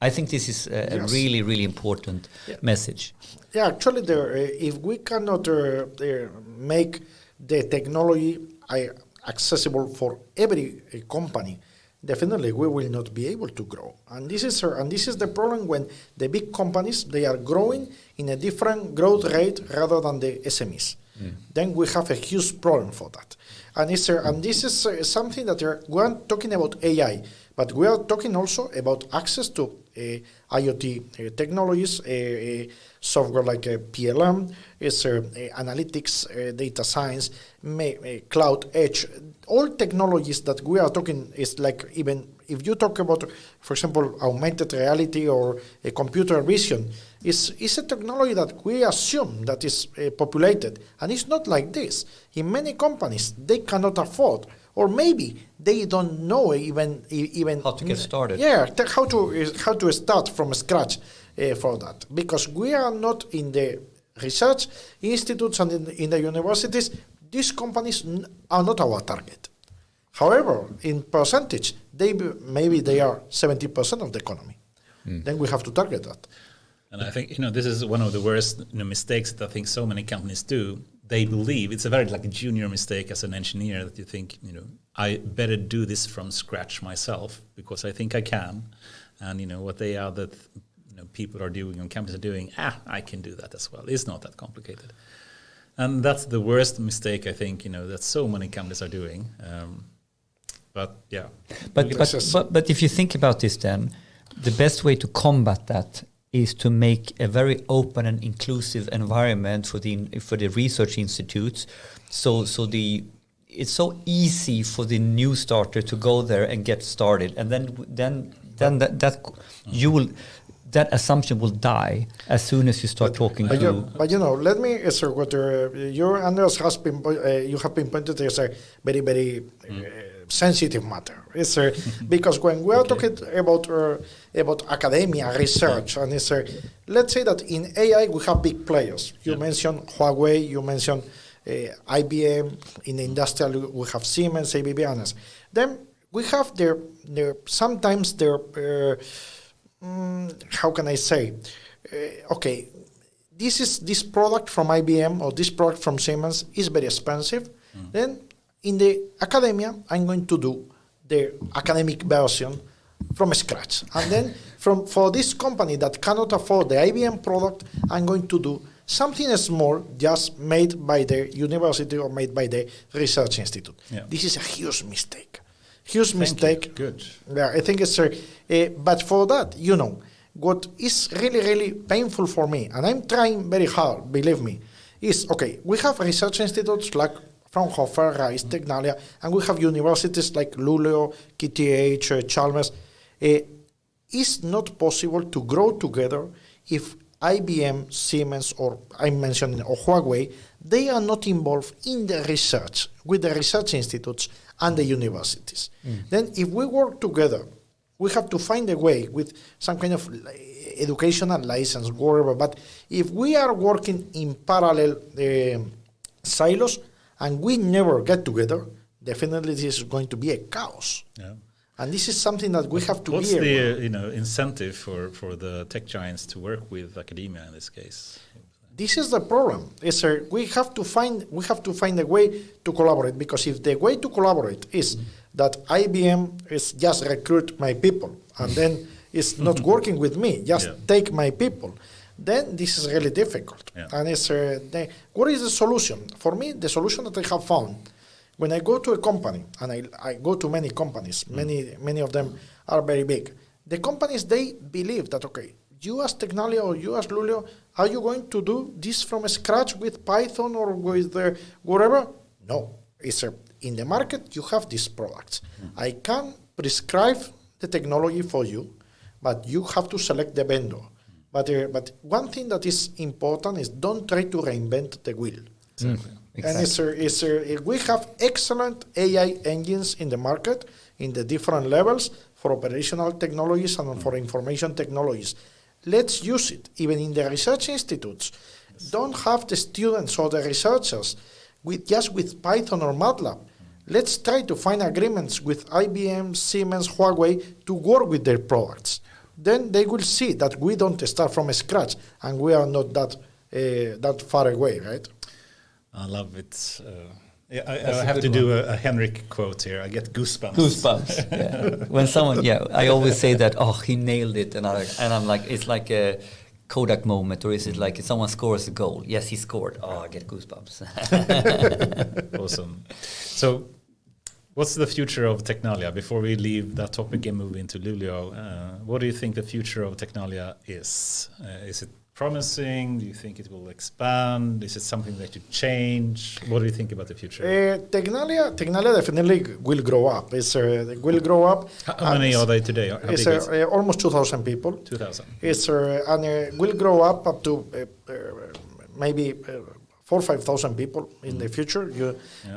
I think this is a really, really important message. Yeah, actually, if we cannot make the technology accessible for every company, definitely we will not be able to grow. And this is the problem when the big companies, they are growing in a different growth rate rather than the SMEs. Then we have a huge problem for that. And this is something that we are talking about AI, but we are talking also about access to IoT technologies, software like PLM, analytics, data science, cloud, edge. All technologies that we are talking is like, even if you talk about, for example, augmented reality or a computer vision, is a technology that we assume that is populated. And it's not like this. In many companies, they cannot afford, or maybe they don't know even how to get started. Yeah, how to start from scratch for that, because we are not in the research institutes and in the universities. These companies are not our target. However, in percentage, maybe they are 70% of the economy. Then we have to target that. And I think this is one of the worst mistakes that I think so many companies do. They believe it's a very like a junior mistake as an engineer, that you think I better do this from scratch myself because I think I can, and what they are that people are doing on campus are doing. I can do that as well. It's not that complicated, and that's the worst mistake I think that so many companies are doing. But if you think about this, then the best way to combat that is to make a very open and inclusive environment for the research institutes. So it's so easy for the new starter to go there and get started, and then that assumption will die as soon as you start talking to. But let me answer what your Anders has been. You have been pointed as a very, very sensitive matter. It's because when we are talking about academia research, and let's say that in AI we have big players. You mentioned Huawei. You mentioned IBM. In the industrial we have Siemens, ABB, and then we have sometimes their. How can I say? Okay, this product from IBM or this product from Siemens is very expensive. Then in the academia, I'm going to do the academic version from scratch. And then for this company that cannot afford the IBM product, I'm going to do something small, just made by the university or made by the research institute. Yeah. This is a huge mistake. Huge mistake. Good. Yeah, I think it's but for that, what is really, really painful for me, and I'm trying very hard, believe me, is, we have research institutes like Fraunhofer, Rice, Tecnalia, and we have universities like Luleå, KTH, Chalmers. It's not possible to grow together if IBM, Siemens, or I mentioned or Huawei, they are not involved in the research with the research institutes and the universities. Then if we work together, we have to find a way with some kind of educational license, whatever. But if we are working in parallel silos and we never get together, definitely this is going to be a chaos. Yeah. And this is something that we have to What's be the incentive for the tech giants to work with academia in this case? This is the problem. We have to find a way to collaborate, because if the way to collaborate is that IBM is just recruit my people and then it's not working with me, just take my people, then this is really difficult. Yeah. And what is the solution? For me, the solution that I have found, when I go to a company, and I go to many companies, many of them are very big. The companies, they believe that, okay, you as Tecnalia or you as Luleå, are you going to do this from scratch with Python or with whatever? No. In the market, you have these products. I can prescribe the technology for you, but you have to select the vendor. But one thing that is important is don't try to reinvent the wheel. Exactly. And we have excellent AI engines in the market in the different levels for operational technologies and for information technologies. Let's use it. Even in the research institutes, don't have the students or the researchers with Python or MATLAB. Let's try to find agreements with IBM, Siemens, Huawei to work with their products. Then they will see that we don't start from scratch and we are not that far away, right? I love it. I have to do a Henrik quote here. I get goosebumps. Goosebumps. Yeah. When someone, I always say that, he nailed it, and I'm like, it's like a Kodak moment, or is it like if someone scores a goal? Yes, he scored. I get goosebumps. Awesome. So, what's the future of Tecnalia? Before we leave that topic and move into Luleå, what do you think the future of Tecnalia is? Is it promising? Do you think it will expand? Is it something that should change? What do you think about the future? Tecnalia definitely will grow up. It will grow up. How many are they today? It's almost 2,000 people. 2,000. And will grow up to maybe 4,000 or 5,000 people in the future.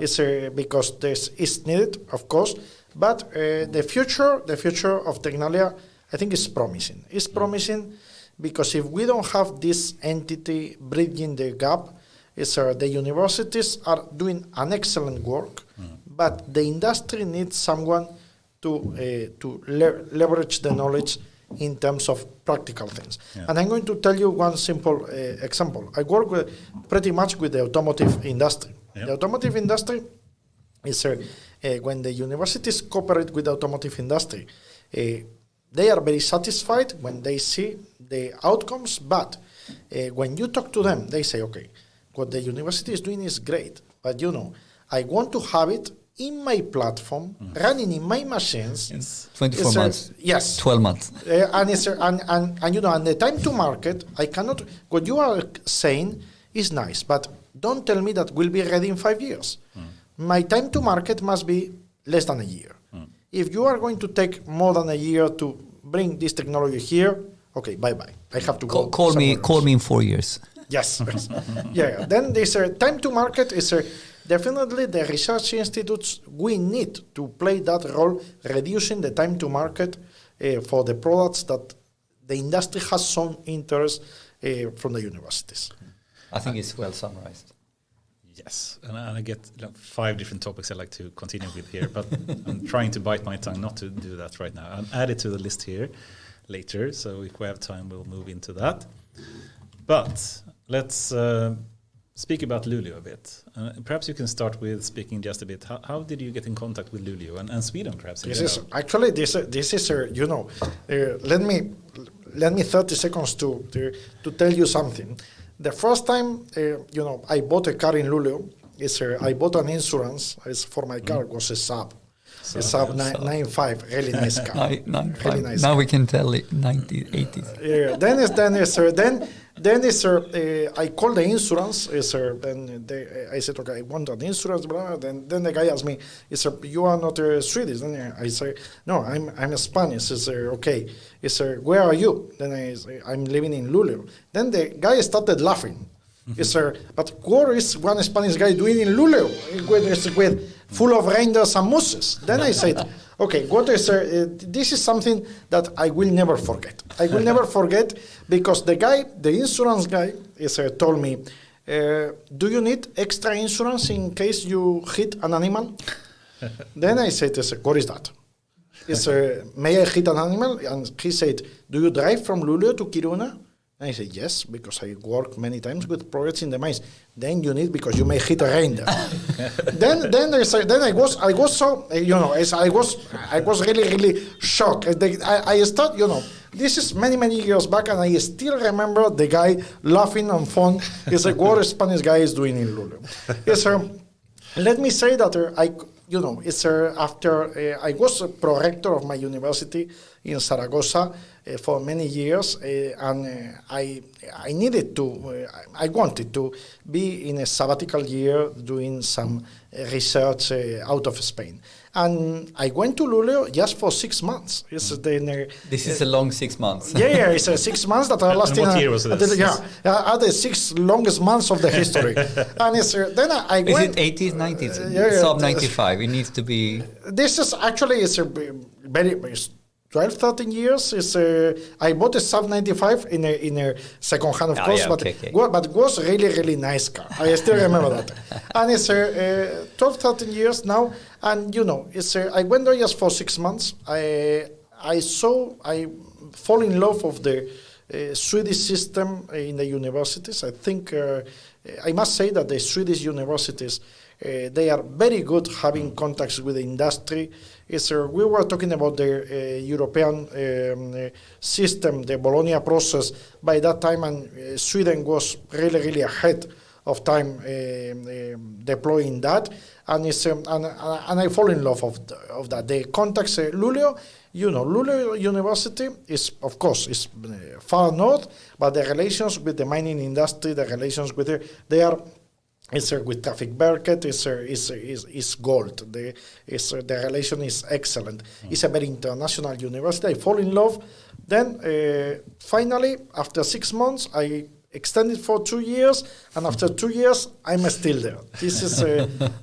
It's because this is needed, of course. But the future of Tecnalia, I think, is promising. It's promising. Because if we don't have this entity bridging the gap, the universities are doing an excellent work, but the industry needs someone to leverage the knowledge in terms of practical things. Yeah. And I'm going to tell you one simple example. I work pretty much with the automotive industry. Yep. The automotive industry is when the universities cooperate with the automotive industry, they are very satisfied when they see the outcomes, but when you talk to them, they say, okay, what the university is doing is great, but I want to have it in my platform, running in my machines. Yes. 24 months. Yes. 12 months. And the time to market, I cannot, what you are saying is nice, but don't tell me that will be ready in 5 years. My time to market must be less than a year. If you are going to take more than a year to bring this technology here, okay, bye-bye. I have to go. Call me in 4 years. Yes. Yeah. Then this time to market is definitely the research institutes. We need to play that role, reducing the time to market for the products that the industry has some interest from the universities. I think it's well summarized. Yes, and I get 5 different topics I'd like to continue with here, but I'm trying to bite my tongue not to do that right now. I'll add it to the list here later, so if we have time, we'll move into that. But let's speak about Luleå a bit. Perhaps you can start with speaking just a bit. How did you get in contact with Luleå and Sweden, perhaps? This is let me 30 seconds to tell you something. The first time, I bought a car in Luleå, I bought an insurance for my car, it was a Saab. So it's a 9.5, really nice car. Really nice. Now we can tell it 80s. Yeah. Then I called the insurance. Then I said, okay, I want an insurance. Blah. Then the guy asked me, you are not Swedish? Then I say, no, I'm Spanish. He said, okay. He said, where are you? Then I say, I'm living in Luleå. Then the guy started laughing. He said, but what is one Spanish guy doing in Luleå with full of reindeers and mooses? Then I said, okay, what is this is something that I will never forget. I will never forget because the insurance guy, told me, do you need extra insurance in case you hit an animal? Then I said, what is that? He said, may I hit an animal? And he said, do you drive from Luleå to Kiruna? And I said, yes, because I work many times with projects in the mines. Then you need, because you may hit a reindeer. then I was so, I was really shocked. I started, this is many years back, and I still remember the guy laughing on phone. He said, what a Spanish guy is doing in Luleå. Let me say that after I was a pro-rector of my university in Zaragoza for many years, and I wanted to be in a sabbatical year doing some research out of Spain. And I went to Luleå just for 6 months. This is a long 6 months. Yeah, it's 6 months that are lasting. What year was this? Are the 6 longest months of the history. And then I went. Is it 80s, 90s? Sub 95. It needs to be. This is actually very 12, 13 years. I bought a Sub 95 in a second hand, of course, but it was really nice car. I still remember that. And it's 12, 13 years now. And I went there just for 6 months. I fall in love of the Swedish system in the universities. I think I must say that the Swedish universities, they are very good having contacts with the industry. We were talking about the European system, the Bologna process. By that time, and Sweden was really ahead of time deploying that, and I fall in love of that. The contacts, Luleå, Luleå University is, of course, is far north, but the relations with the mining industry, the relations with they are. With Traffic Berket is gold. The relation is excellent. It's a very international university. I fall in love. Then finally, after 6 months, I extended for 2 years, and after 2 years, I'm still there. This is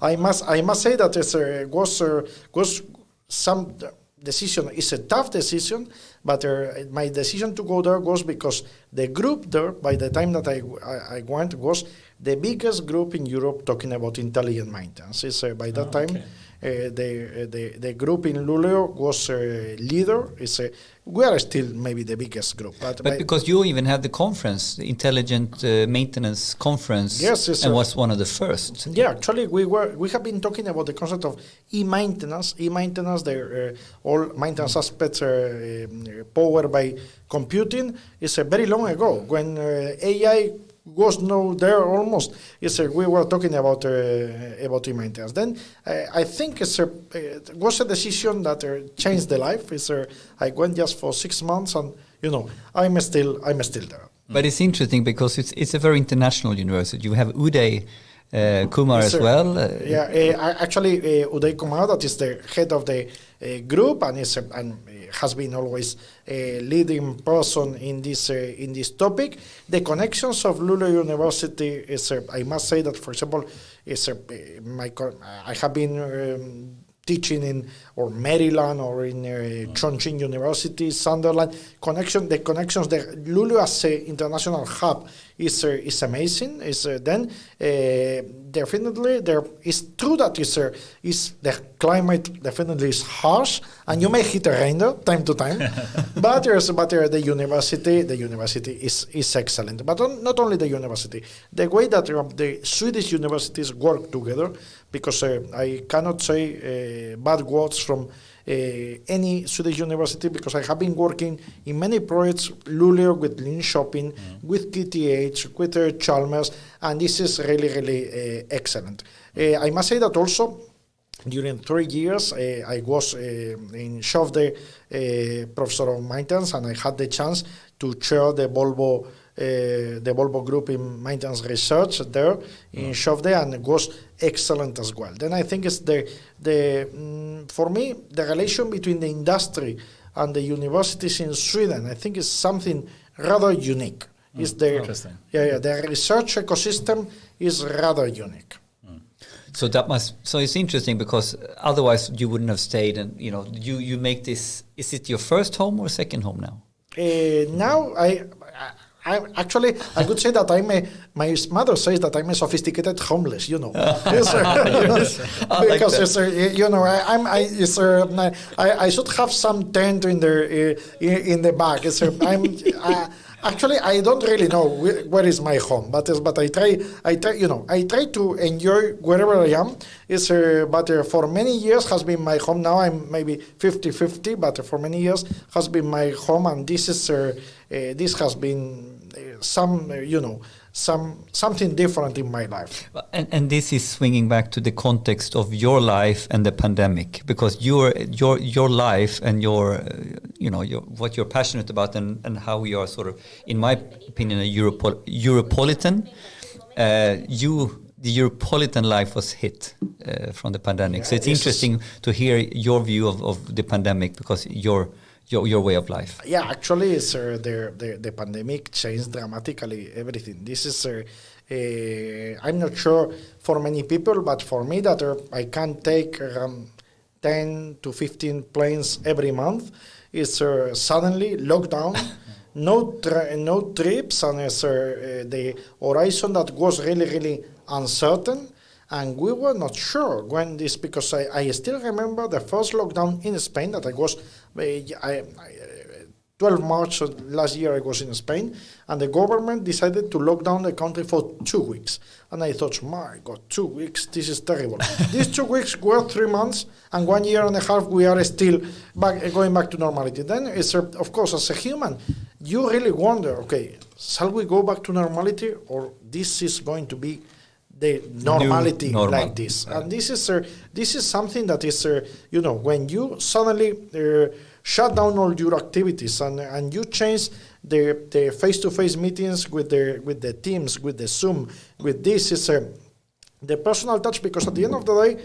I must say that it was some decision. It's a tough decision, but my decision to go there was because the group there, by the time that I went, was the biggest group in Europe talking about intelligent maintenance. By that time, the group in Luleå was a leader. We are still maybe the biggest group. But because you even had the conference, the Intelligent Maintenance Conference, yes, and was one of the first. Yeah, actually we have been talking about the concept of e-maintenance. E-maintenance, all maintenance aspects are powered by computing. It's very long ago when AI was no there almost. We were talking about e-maintenance. Then I think it was a decision that changed the life. I went just for 6 months, and I'm still there. But it's interesting because it's a very international university. You have Uday Kumar as well. Actually, Uday Kumar, that is the head of the group, and has been always a leading person in this topic. The connections of Luleå University is, I must say that, for example, I have been teaching in Maryland or in Chongqing University, Sunderland. The connections, the Luleå as an international hub is amazing. Definitely there is true that the climate definitely is harsh, and you may hit a reindeer time to time, but the university is excellent. But not only the university, the way that the Swedish universities work together, because I cannot say bad words from any Swedish university, because I have been working in many projects, Luleå with Linköping, with KTH, with Chalmers, and this is really excellent. I must say that also during 3 years, I was in Skövde professor of maintenance, and I had the chance to chair the Volvo group in maintenance research there in Skövde, and it was excellent as well. Then I think it's for me, the relation between the industry and the universities in Sweden, I think is something rather unique. Interesting. The research ecosystem is rather unique. So it's interesting, because otherwise you wouldn't have stayed, and you make this. Is it your first home or second home now? Now I actually I could say that my mother says that I'm a sophisticated homeless. Because I should have some tent in the back. Actually, I don't really know where is my home, but I try to enjoy wherever I am. But for many years has been my home. Now I'm maybe 50-50, but for many years has been my home, and this has been something different in my life. And this is swinging back to the context of your life and the pandemic, because your life and your what you're passionate about, and how you are sort of, in my opinion, a Europolitan. The Europolitan life was hit from the pandemic. So it's interesting to hear your view of the pandemic, because your way of life. Yeah, actually, the pandemic changed dramatically everything. This is, I'm not sure for many people, but for me that I can take 10 to 15 planes every month. It's suddenly lockdown, no trips, and it's the horizon that was really, really uncertain. And we were not sure when this, because I still remember the first lockdown in Spain that I was, 12 March last year I was in Spain, and the government decided to lock down the country for 2 weeks. And I thought, my God, 2 weeks, this is terrible. These 2 weeks were 3 months, and 1 year and a half we are still going back to normality. Then, of course, as a human, you really wonder, okay, shall we go back to normality, or this is going to be the normality like this? And this is something that is, when you suddenly shut down all your activities, and you change the face-to-face meetings with the Teams, with the Zoom, with this is the personal touch, because at the end of the day,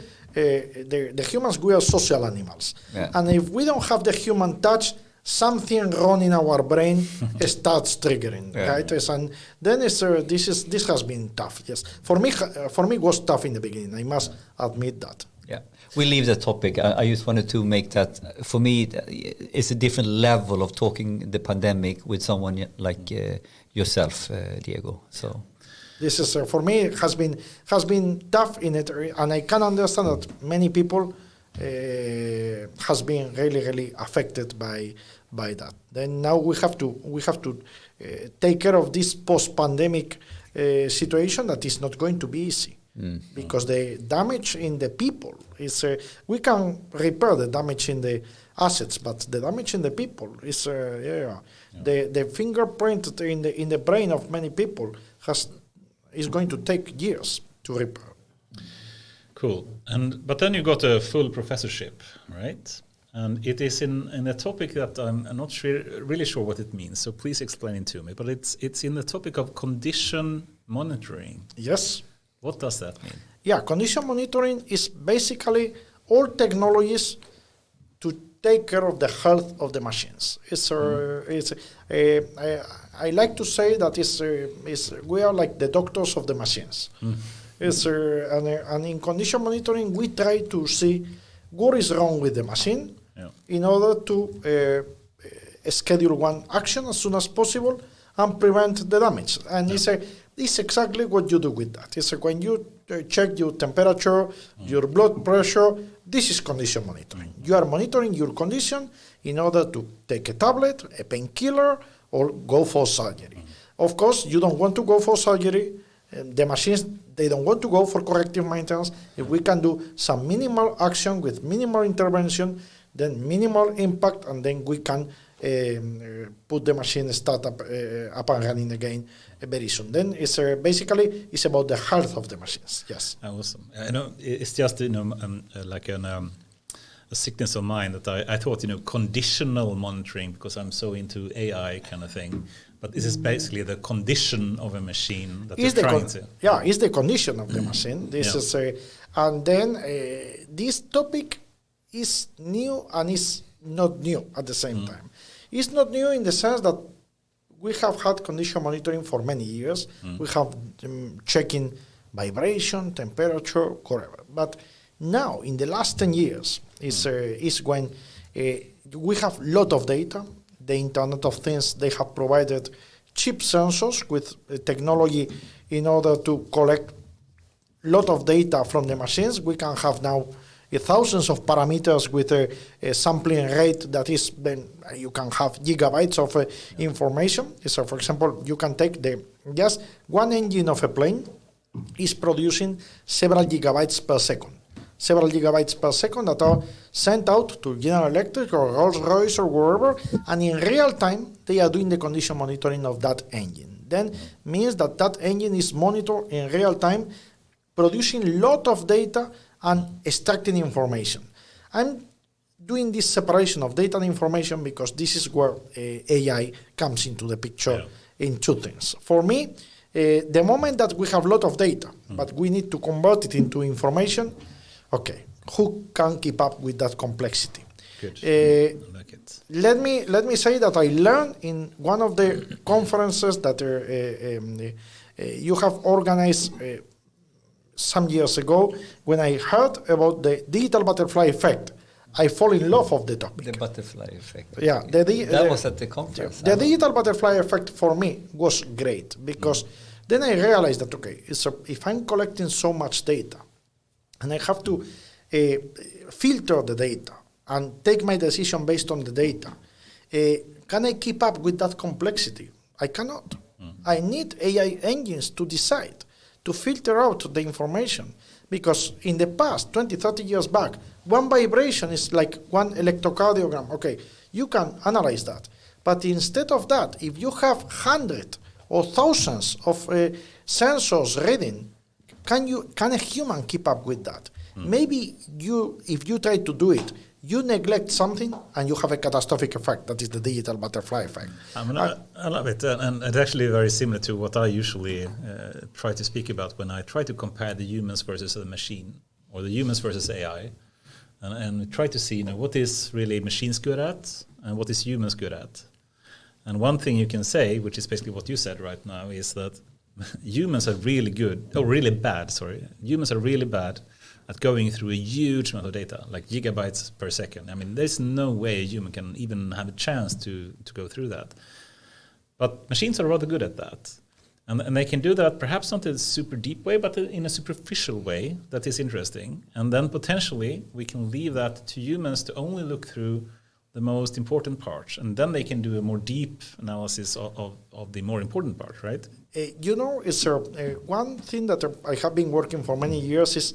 the humans, we are social animals. Yeah. And if we don't have the human touch, something wrong in our brain starts triggering, right? Yes. And then this has been tough. Yes, for me it was tough in the beginning. I must admit that. Yeah, we leave the topic. I just wanted to make that, for me, it's a different level of talking the pandemic with someone like yourself, Diego. So this is for me has been tough in it, and I can understand that many people has been really, really affected by that. Then now we have to take care of this post-pandemic situation that is not going to be easy, because the damage in the people is we can repair the damage in the assets, but the damage in the people is the fingerprint in the brain of many people is going to take years to repair. Cool. But then you got a full professorship, right? And it is in a topic that I'm not really sure what it means. So please explain it to me. But it's in the topic of condition monitoring. Yes. What does that mean? Yeah, condition monitoring is basically all technologies to take care of the health of the machines. I like to say that we are like the doctors of the machines. And in condition monitoring, we try to see what is wrong with the machine in order to schedule one action as soon as possible and prevent the damage. And it's exactly what you do with that. It's when you check your temperature, your blood pressure, this is condition monitoring. You are monitoring your condition in order to take a tablet, a painkiller, or go for surgery. Of course, you don't want to go for surgery. The machines, they don't want to go for corrective maintenance. If we can do some minimal action with minimal intervention, then minimal impact, and then we can put the machine startup up and running again very soon. Then it's basically it's about the health of the machines. Yes. Awesome. I know it's just like a sickness of mine that I thought conditional monitoring, because I'm so into AI kind of thing. But this is basically the condition of a machine that you're trying to. Yeah, it's the condition of the machine. This is and then this topic is new and is not new at the same time. It's not new in the sense that we have had condition monitoring for many years. We have checking vibration, temperature, whatever. But now, in the last 10 years, is when we have a lot of data. The Internet of Things, they have provided cheap sensors with technology in order to collect a lot of data from the machines. We can have now thousands of parameters with a sampling rate that is, then you can have gigabytes of information. So, for example, you can take just one engine of a plane is producing several gigabytes per second. Several gigabytes per second that are sent out to General Electric or Rolls-Royce or wherever, and in real time, they are doing the condition monitoring of that engine. Then means that engine is monitored in real time, producing a lot of data and extracting information. I'm doing this separation of data and information because this is where AI comes into the picture in two things. For me, the moment that we have a lot of data, but we need to convert it into information, okay, who can keep up with that complexity? Good. I like it. Let me say that I learned in one of the conferences that you have organized some years ago. When I heard about the digital butterfly effect, I fall in love of the topic. The butterfly effect. Yeah, that was at the conference. The digital butterfly effect for me was great because then I realized that if I'm collecting so much data, and I have to filter the data and take my decision based on the data, can I keep up with that complexity? I cannot. I need AI engines to decide, to filter out the information. Because in the past, 20, 30 years back, one vibration is like one electrocardiogram. Okay, you can analyze that. But instead of that, if you have hundreds or thousands of sensors reading, can a human keep up with that? Maybe if you try to do it, you neglect something and you have a catastrophic effect. That is the digital butterfly effect. I love it. And it's actually very similar to what I usually try to speak about when I try to compare the humans versus the machine, or the humans versus AI, and try to see what is really machines good at and what is humans good at. And one thing you can say, which is basically what you said right now, is that humans are really bad at going through a huge amount of data, like gigabytes per second. I mean, there's no way a human can even have a chance to go through that. But machines are rather good at that. And they can do that perhaps not in a super deep way, but in a superficial way that is interesting. And then potentially we can leave that to humans to only look through the most important parts. And then they can do a more deep analysis of the more important part, right? It's one thing that I have been working for many years is,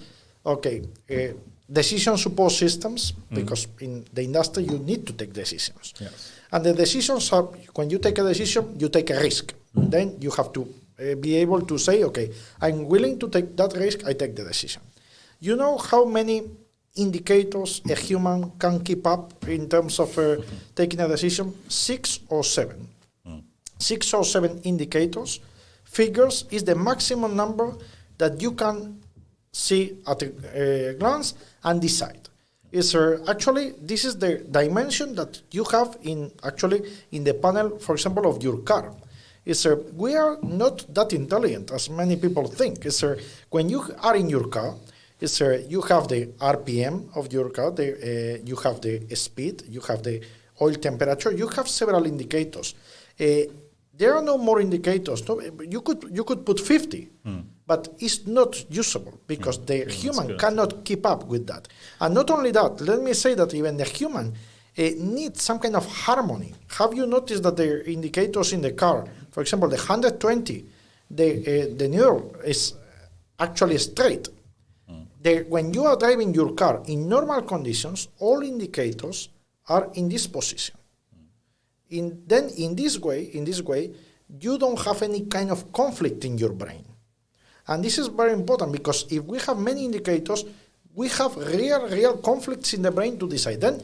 decision support systems, because in the industry you need to take decisions. Yes. And the decisions are, when you take a decision, you take a risk. Then you have to be able to say, I'm willing to take that risk, I take the decision. You know how many indicators a human can keep up in terms of taking a decision? 6 or 7. 6 or 7 indicators, figures, is the maximum number that you can see at a glance and decide. Actually, this is the dimension that you have in the panel, for example, of your car. We are not that intelligent as many people think. When you are in your car, you have the RPM of your car, you have the speed, you have the oil temperature, you have several indicators. There are no more indicators. No, you could put 50, but it's not usable because the human cannot keep up with that. And not only that, let me say that even the human needs some kind of harmony. Have you noticed that the indicators in the car, for example, the 120, the needle is actually straight. When you are driving your car in normal conditions, all indicators are in this position. Then in this way, you don't have any kind of conflict in your brain. And this is very important because if we have many indicators, we have real conflicts in the brain to decide. Then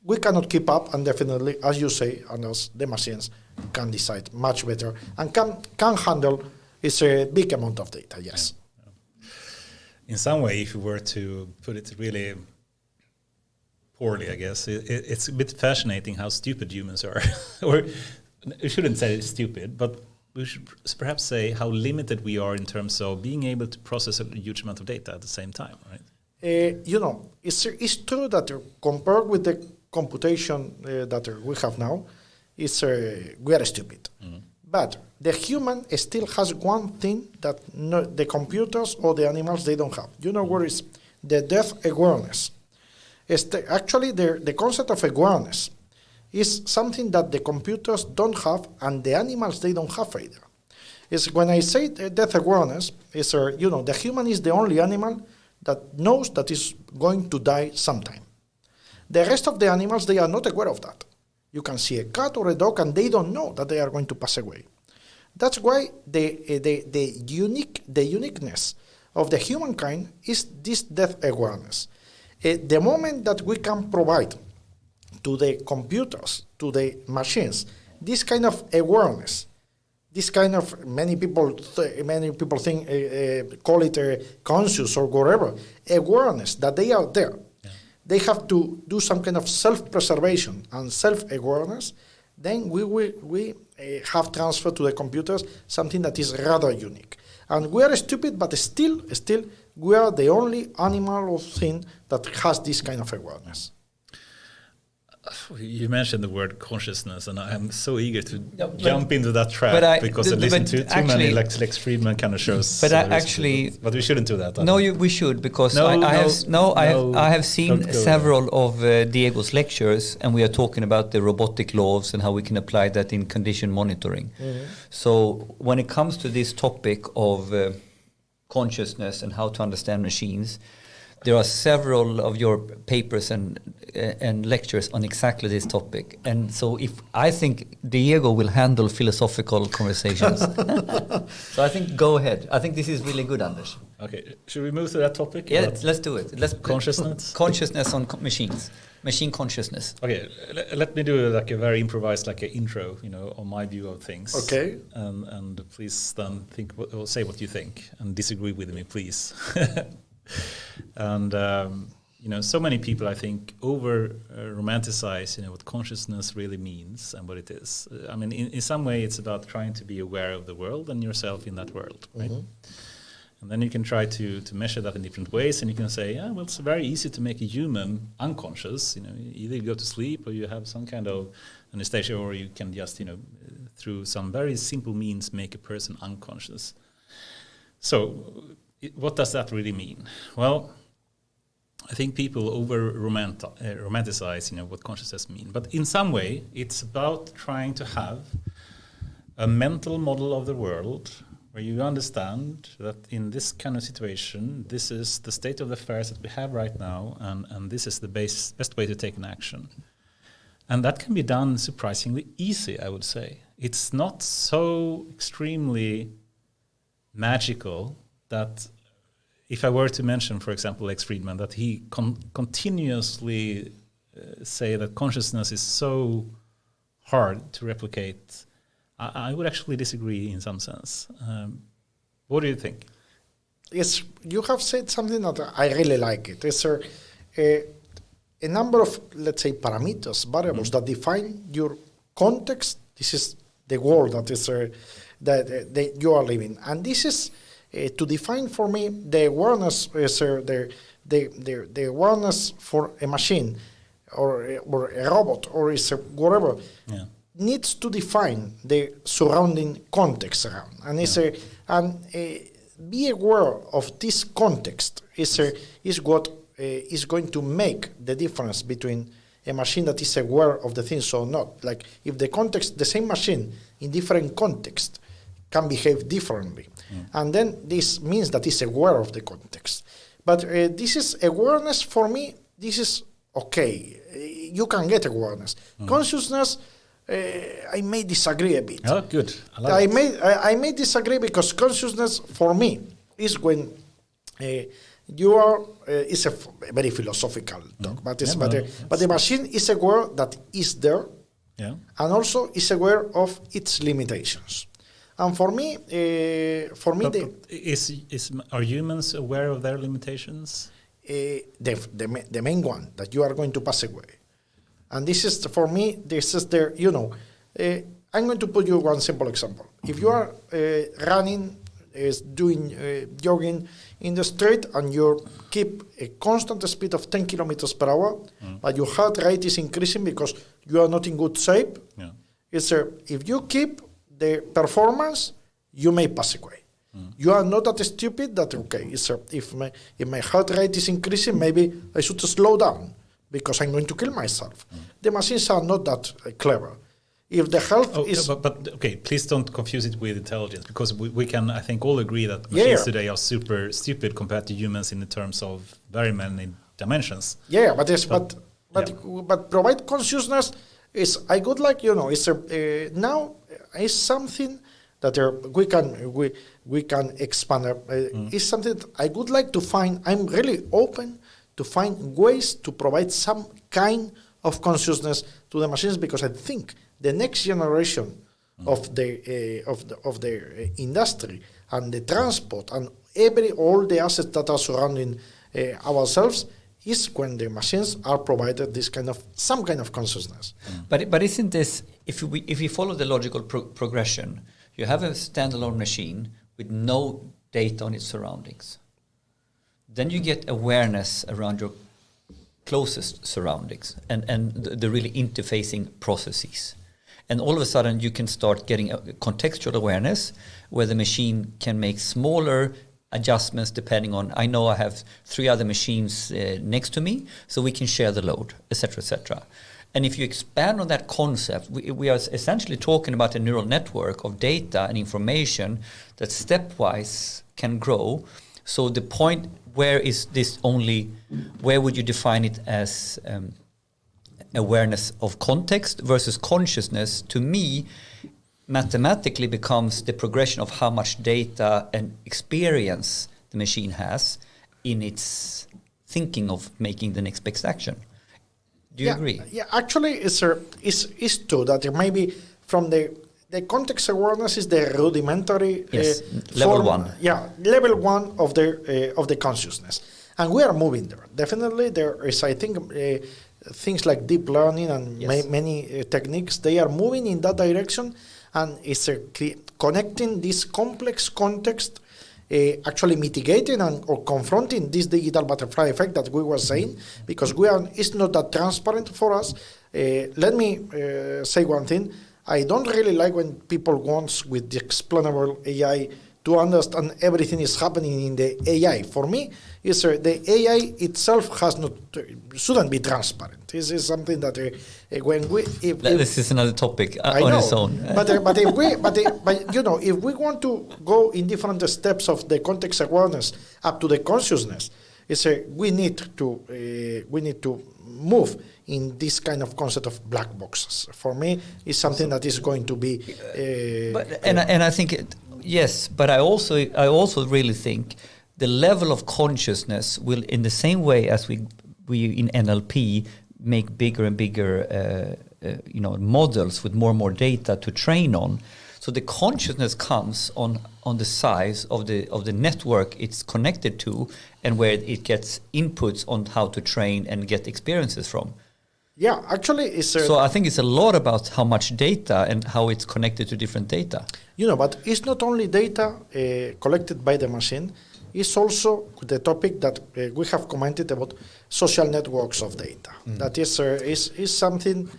we cannot keep up, and definitely, as you say, and as the machines can decide much better and can handle a big amount of data, yes. Yeah. In some way, if you were to put it really poorly, I guess, it's a bit fascinating how stupid humans are. Or you shouldn't say stupid, but we should perhaps say how limited we are in terms of being able to process a huge amount of data at the same time, right? It's true that compared with the computation that we have now, we are stupid. Mm-hmm. But the human still has one thing that the computers or the animals, they don't have. You know what is the depth awareness. Actually, the concept of awareness is something that the computers don't have and the animals, they don't have either. It's when I say depth awareness, the human is the only animal that knows that is going to die sometime. The rest of the animals, they are not aware of that. You can see a cat or a dog and they don't know that they are going to pass away. That's why the uniqueness of the humankind is this depth awareness. The moment that we can provide to the computers, to the machines, this kind of awareness, this kind of many people think call it conscious or whatever awareness that they are there. Yeah. They have to do some kind of self-preservation and self-awareness. Then we have transferred to the computers something that is rather unique. And we are stupid, but still we are the only animal or thing that has this kind of awareness. You mentioned the word consciousness, and I am so eager to jump into that trap because I listen to too many Lex Friedman kind of shows. But we shouldn't do that. We should, because I have seen several of Diego's lectures, and we are talking about the robotic laws and how we can apply that in condition monitoring. Mm-hmm. So when it comes to this topic of consciousness and how to understand machines, there are several of your papers and lectures on exactly this topic. And so I think Diego will handle philosophical conversations. So I think go ahead. I think this is really good, Anders. Okay. Should we move to that topic? Yeah, let's do it. Consciousness? Consciousness on machines. Machine consciousness. Okay. Let me do a very improvised an intro, on my view of things. Okay. And please then say what you think and disagree with me, please. And so many people, I think, over romanticize what consciousness really means and what it is. I mean, in some way, it's about trying to be aware of the world and yourself in that world, right? Mm-hmm. And then you can try to measure that in different ways, and you can say, it's very easy to make a human unconscious. Either you go to sleep or you have some kind of anesthesia, or you can just, through some very simple means, make a person unconscious. So what does that really mean? Well, I think people over romanticize, what consciousness means. But in some way, it's about trying to have a mental model of the world where you understand that in this kind of situation, this is the state of affairs that we have right now, and this is the best way to take an action. And that can be done surprisingly easy, I would say. It's not so extremely magical that if I were to mention, for example, Lex Friedman, that he continuously say that consciousness is so hard to replicate, I would actually disagree in some sense. What do you think? Yes, you have said something that I really like it. It's a number of, let's say, parameters, variables that define your context. This is the world that is that you are living, and this is to define for me the awareness is the awareness for a machine or a robot or is whatever needs to define the surrounding context around, and be aware of this context is what is going to make the difference between a machine that is aware of the things or not. Like if the same machine in different context can behave differently. And then this means that it's aware of the context. But this is awareness for me, this is okay. you can get awareness. Consciousness, I may disagree a bit. Oh, good. I may disagree because consciousness for me is when you are. It's a very philosophical talk, but the machine is aware that is there, and also is aware of its limitations. And for me, are humans aware of their limitations? The main one that you are going to pass away. And this is, for me, this is the, I'm going to put you one simple example. If you are running, doing jogging in the street and you keep a constant speed of 10 kilometers per hour, but your heart rate is increasing because you are not in good shape, if you keep the performance, you may pass away. You are not that stupid that, if my heart rate is increasing, maybe I should slow down because I'm going to kill myself. The machines are not that clever. If the health is... But please don't confuse it with intelligence, because we can, I think, all agree that machines today are super stupid compared to humans in the terms of very many dimensions. Yeah, but provide consciousness is, I would like, now is something that we can expand. Is something that I would like to find. I'm really open to find ways to provide some kind of consciousness to the machines, because I think the next generation of the industry and the transport and all the assets that are surrounding ourselves is when the machines are provided some kind of consciousness. But isn't this, if we follow the logical progression, you have a standalone machine with no data on its surroundings. Then you get awareness around your closest surroundings and the really interfacing processes. And all of a sudden you can start getting a contextual awareness where the machine can make smaller adjustments depending on, I know I have 3 other machines next to me, so we can share the load, etc., etc. And if you expand on that concept, we are essentially talking about a neural network of data and information that stepwise can grow. So the point, where would you define it as awareness of context versus consciousness? To me, mathematically becomes the progression of how much data and experience the machine has in its thinking of making the next best action. Do you agree? Yeah, actually, it's true that maybe from the context awareness is the rudimentary level 1. Yeah, level 1 of the consciousness, and we are moving there. Definitely, there is, I think, things like deep learning and many techniques. They are moving in that direction, and it's connecting this complex context. Actually mitigating or confronting this digital butterfly effect that we were saying, because it's not that transparent for us. Let me say one thing. I don't really like when people want with the explainable AI to understand everything is happening in the AI. For me, the AI itself shouldn't be transparent. This is something that this is another topic on its own. But if we want to go in different steps of the context awareness up to the consciousness, we need to move in this kind of concept of black boxes. For me, it's something that is going to be. And I think yes, but I also really think the level of consciousness will, in the same way as we in NLP make bigger and bigger models with more and more data to train on. So the consciousness comes on the size of the network it's connected to, and where it gets inputs on how to train and get experiences from. Yeah, actually, so I think it's a lot about how much data and how it's connected to different data. But it's not only data collected by the machine. It's also the topic that we have commented about, social networks of data. That is something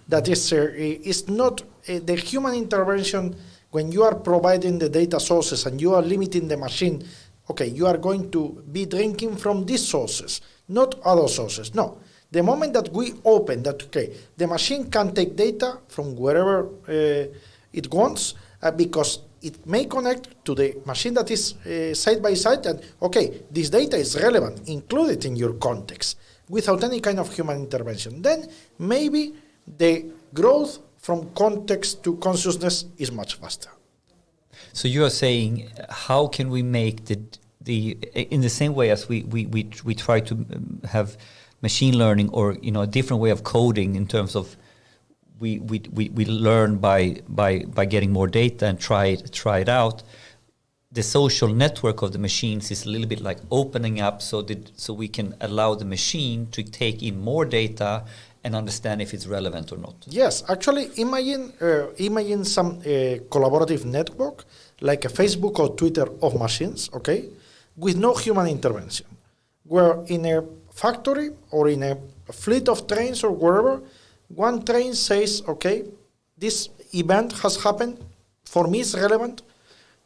that is not the human intervention. When you are providing the data sources and you are limiting the machine, you are going to be drinking from these sources, not other sources. No. The moment that we open that, the machine can take data from wherever it wants, because it may connect to the machine that is side by side, and this data is relevant, include it in your context. without any kind of human intervention. Then maybe the growth from context to consciousness is much faster. So you are saying, how can we make the in the same way as we try to have machine learning or a different way of coding in terms of we learn by getting more data and try it out. The social network of the machines is a little bit like opening up so we can allow the machine to take in more data and understand if it's relevant or not. Yes, actually, imagine some collaborative network like a Facebook or Twitter of machines, okay, with no human intervention, where in a factory or in a fleet of trains or wherever, one train says, okay, this event has happened, for me it's relevant.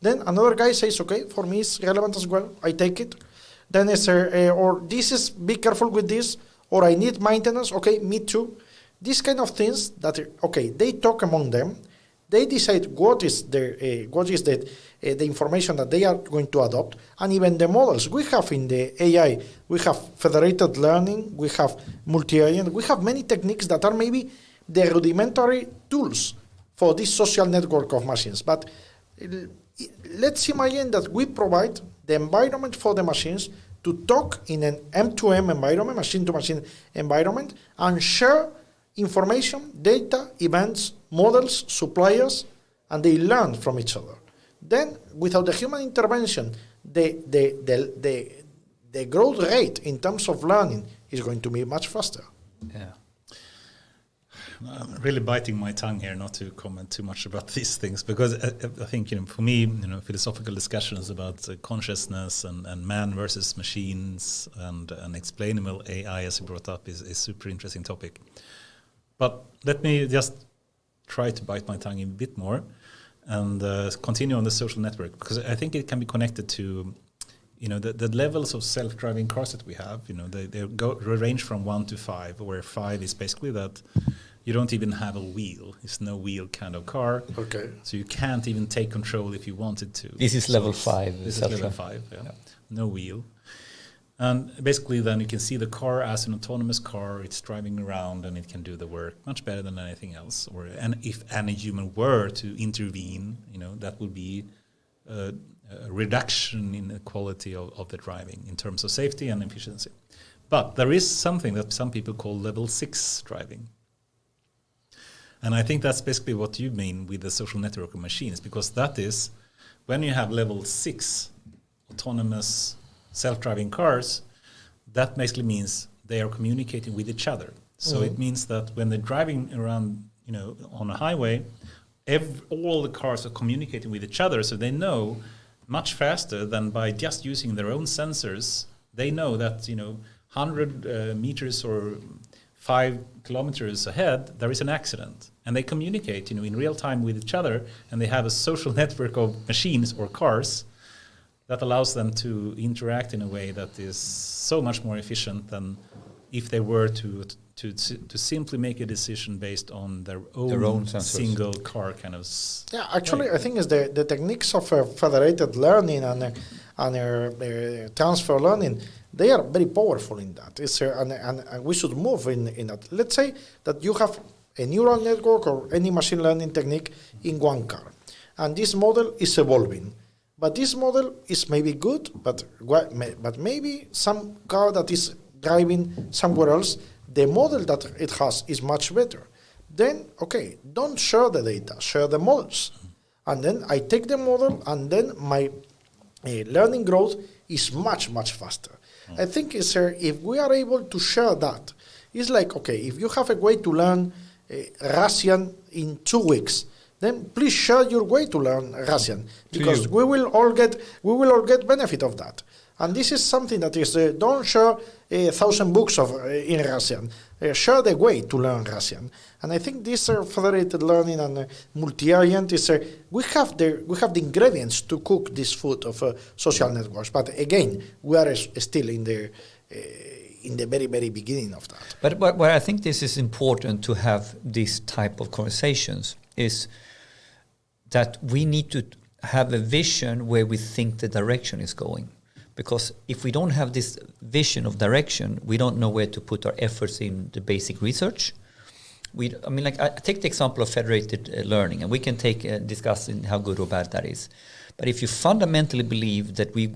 Then another guy says, okay, for me it's relevant as well, I take it. Then it's or this is, be careful with this, or I need maintenance, okay, me too. These kind of things that, okay, they talk among them, they decide what is the information that they are going to adopt, and even the models. We have in the AI, we have federated learning, we have multi-agent, we have many techniques that are maybe the rudimentary tools for this social network of machines. But let's imagine that we provide the environment for the machines to talk in an M2M environment, machine-to-machine environment, and share information, data, events, models, suppliers, and they learn from each other. Then, without the human intervention, the growth rate in terms of learning is going to be much faster. Yeah. I'm really biting my tongue here not to comment too much about these things, because I think, for me, philosophical discussions about consciousness and man versus machines and explainable AI, as you brought up, is a super interesting topic. But let me just try to bite my tongue a bit more and continue on the social network, because I think it can be connected to the levels of self-driving cars that we have. They range from 1 to 5, where 5 is basically that you don't even have a wheel. It's no wheel kind of car. Okay. So you can't even take control if you wanted to. This is level 5. This is level 5, yeah. No wheel. And basically then you can see the car as an autonomous car. It's driving around and it can do the work much better than anything else. And if any human were to intervene, that would be a reduction in the quality of the driving in terms of safety and efficiency. But there is something that some people call level 6 driving. And I think that's basically what you mean with the social network of machines, because that is when you have level 6 autonomous self-driving cars, that basically means they are communicating with each other. So it means that when they're driving around, on a highway, all the cars are communicating with each other, so they know much faster than by just using their own sensors. They know that 100 meters or 5 kilometers ahead there is an accident, and they communicate in real time with each other, and they have a social network of machines or cars that allows them to interact in a way that is so much more efficient than if they were to simply make a decision based on their own single car kind of. Yeah, actually, I think it's the techniques of federated learning and transfer learning. They are very powerful in that. And we should move in that. Let's say that you have a neural network or any machine learning technique in one car, and this model is evolving. But this model is maybe good, but maybe some car that is driving somewhere else, the model that it has is much better. Then, okay, don't share the data, share the models. And then I take the model, and then my learning growth is much, much faster. I think if we are able to share that, it's like, okay, if you have a way to learn Russian in 2 weeks, then please share your way to learn Russian, because we will all get benefit of that. And this is something that is don't share 1,000 books in Russian. Share the way to learn Russian. And I think this federated learning and multi-agent is we have the ingredients to cook this food of social networks. But again, we are still in the very, very beginning of that. But where I think this is important to have this type of conversations is that we need to have a vision where we think the direction is going. Because if we don't have this vision of direction, we don't know where to put our efforts in the basic research. I take the example of federated learning, and we can discuss in how good or bad that is. But if you fundamentally believe that we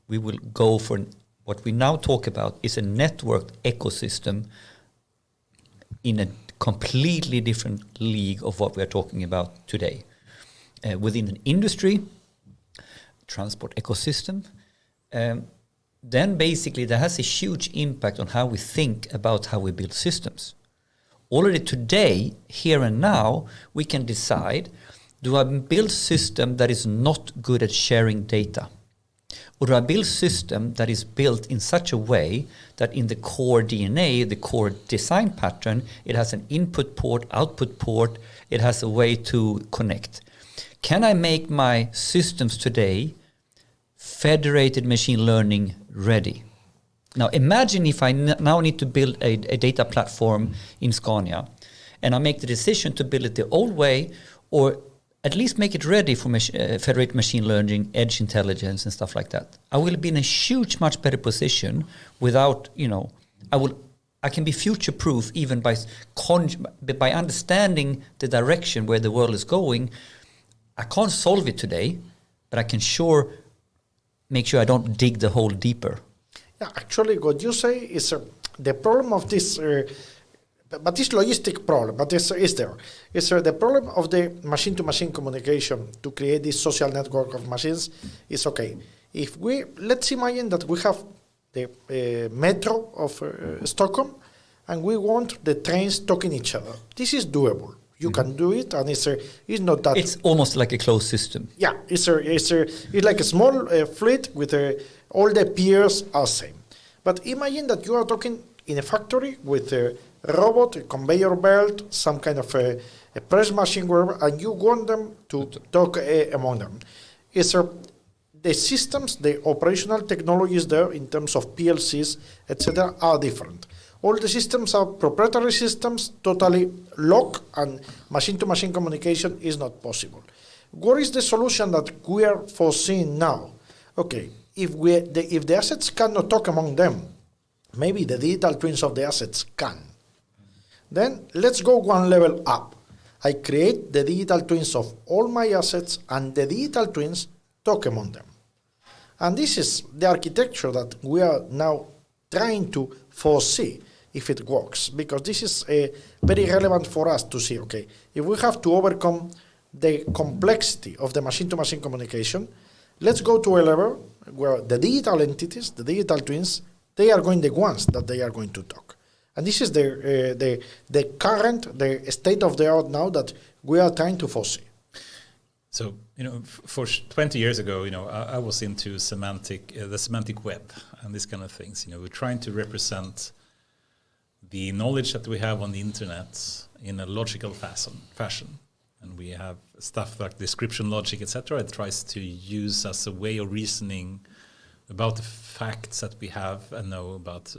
will go for what we now talk about is a networked ecosystem in a completely different league of what we are talking about today. Within an industry, transport ecosystem, then basically that has a huge impact on how we think about how we build systems. Already today, here and now, we can decide, do I build a system that is not good at sharing data? Or do I build a system that is built in such a way that in the core DNA, the core design pattern, it has an input port, output port, it has a way to connect? Can I make my systems today federated machine learning ready? Now imagine if I now need to build a data platform in Scania, and I make the decision to build it the old way, or at least make it ready for federated machine learning, edge intelligence and stuff like that. I will be in a much better position without, I can be future-proof even by understanding the direction where the world is going. I can't solve it today, but I can make sure I don't dig the hole deeper. Yeah, actually, what you say is the problem of this, but this logistic problem, but is there. Is the problem of the machine-to-machine communication to create this social network of machines is okay. If let's imagine that we have the metro of Stockholm, and we want the trains talking each other. This is doable. You can do it, and it's not that. It's almost like a closed system. Yeah, it's like a small fleet with all the peers are same. But imagine that you are talking in a factory with a robot, a conveyor belt, some kind of a press machine, wherever, and you want them to talk among them. The systems, the operational technologies there in terms of PLCs, etc., are different. All the systems are proprietary systems, totally locked, and machine-to-machine communication is not possible. What is the solution that we are foreseeing now? Okay, if the assets cannot talk among them, maybe the digital twins of the assets can. Then let's go one level up. I create the digital twins of all my assets, and the digital twins talk among them. And this is the architecture that we are now trying to foresee if it works, because this is very relevant for us to see, okay, if we have to overcome the complexity of the machine-to-machine communication, let's go to a level where the digital entities, the digital twins, they are going the ones that they are going to talk. And this is the current, the state of the art now that we are trying to foresee. So, for 20 years ago, I was into the semantic web and these kind of things. We're trying to represent the knowledge that we have on the internet in a logical fashion. And we have stuff like description logic, etc. It tries to use as a way of reasoning about the facts that we have and know about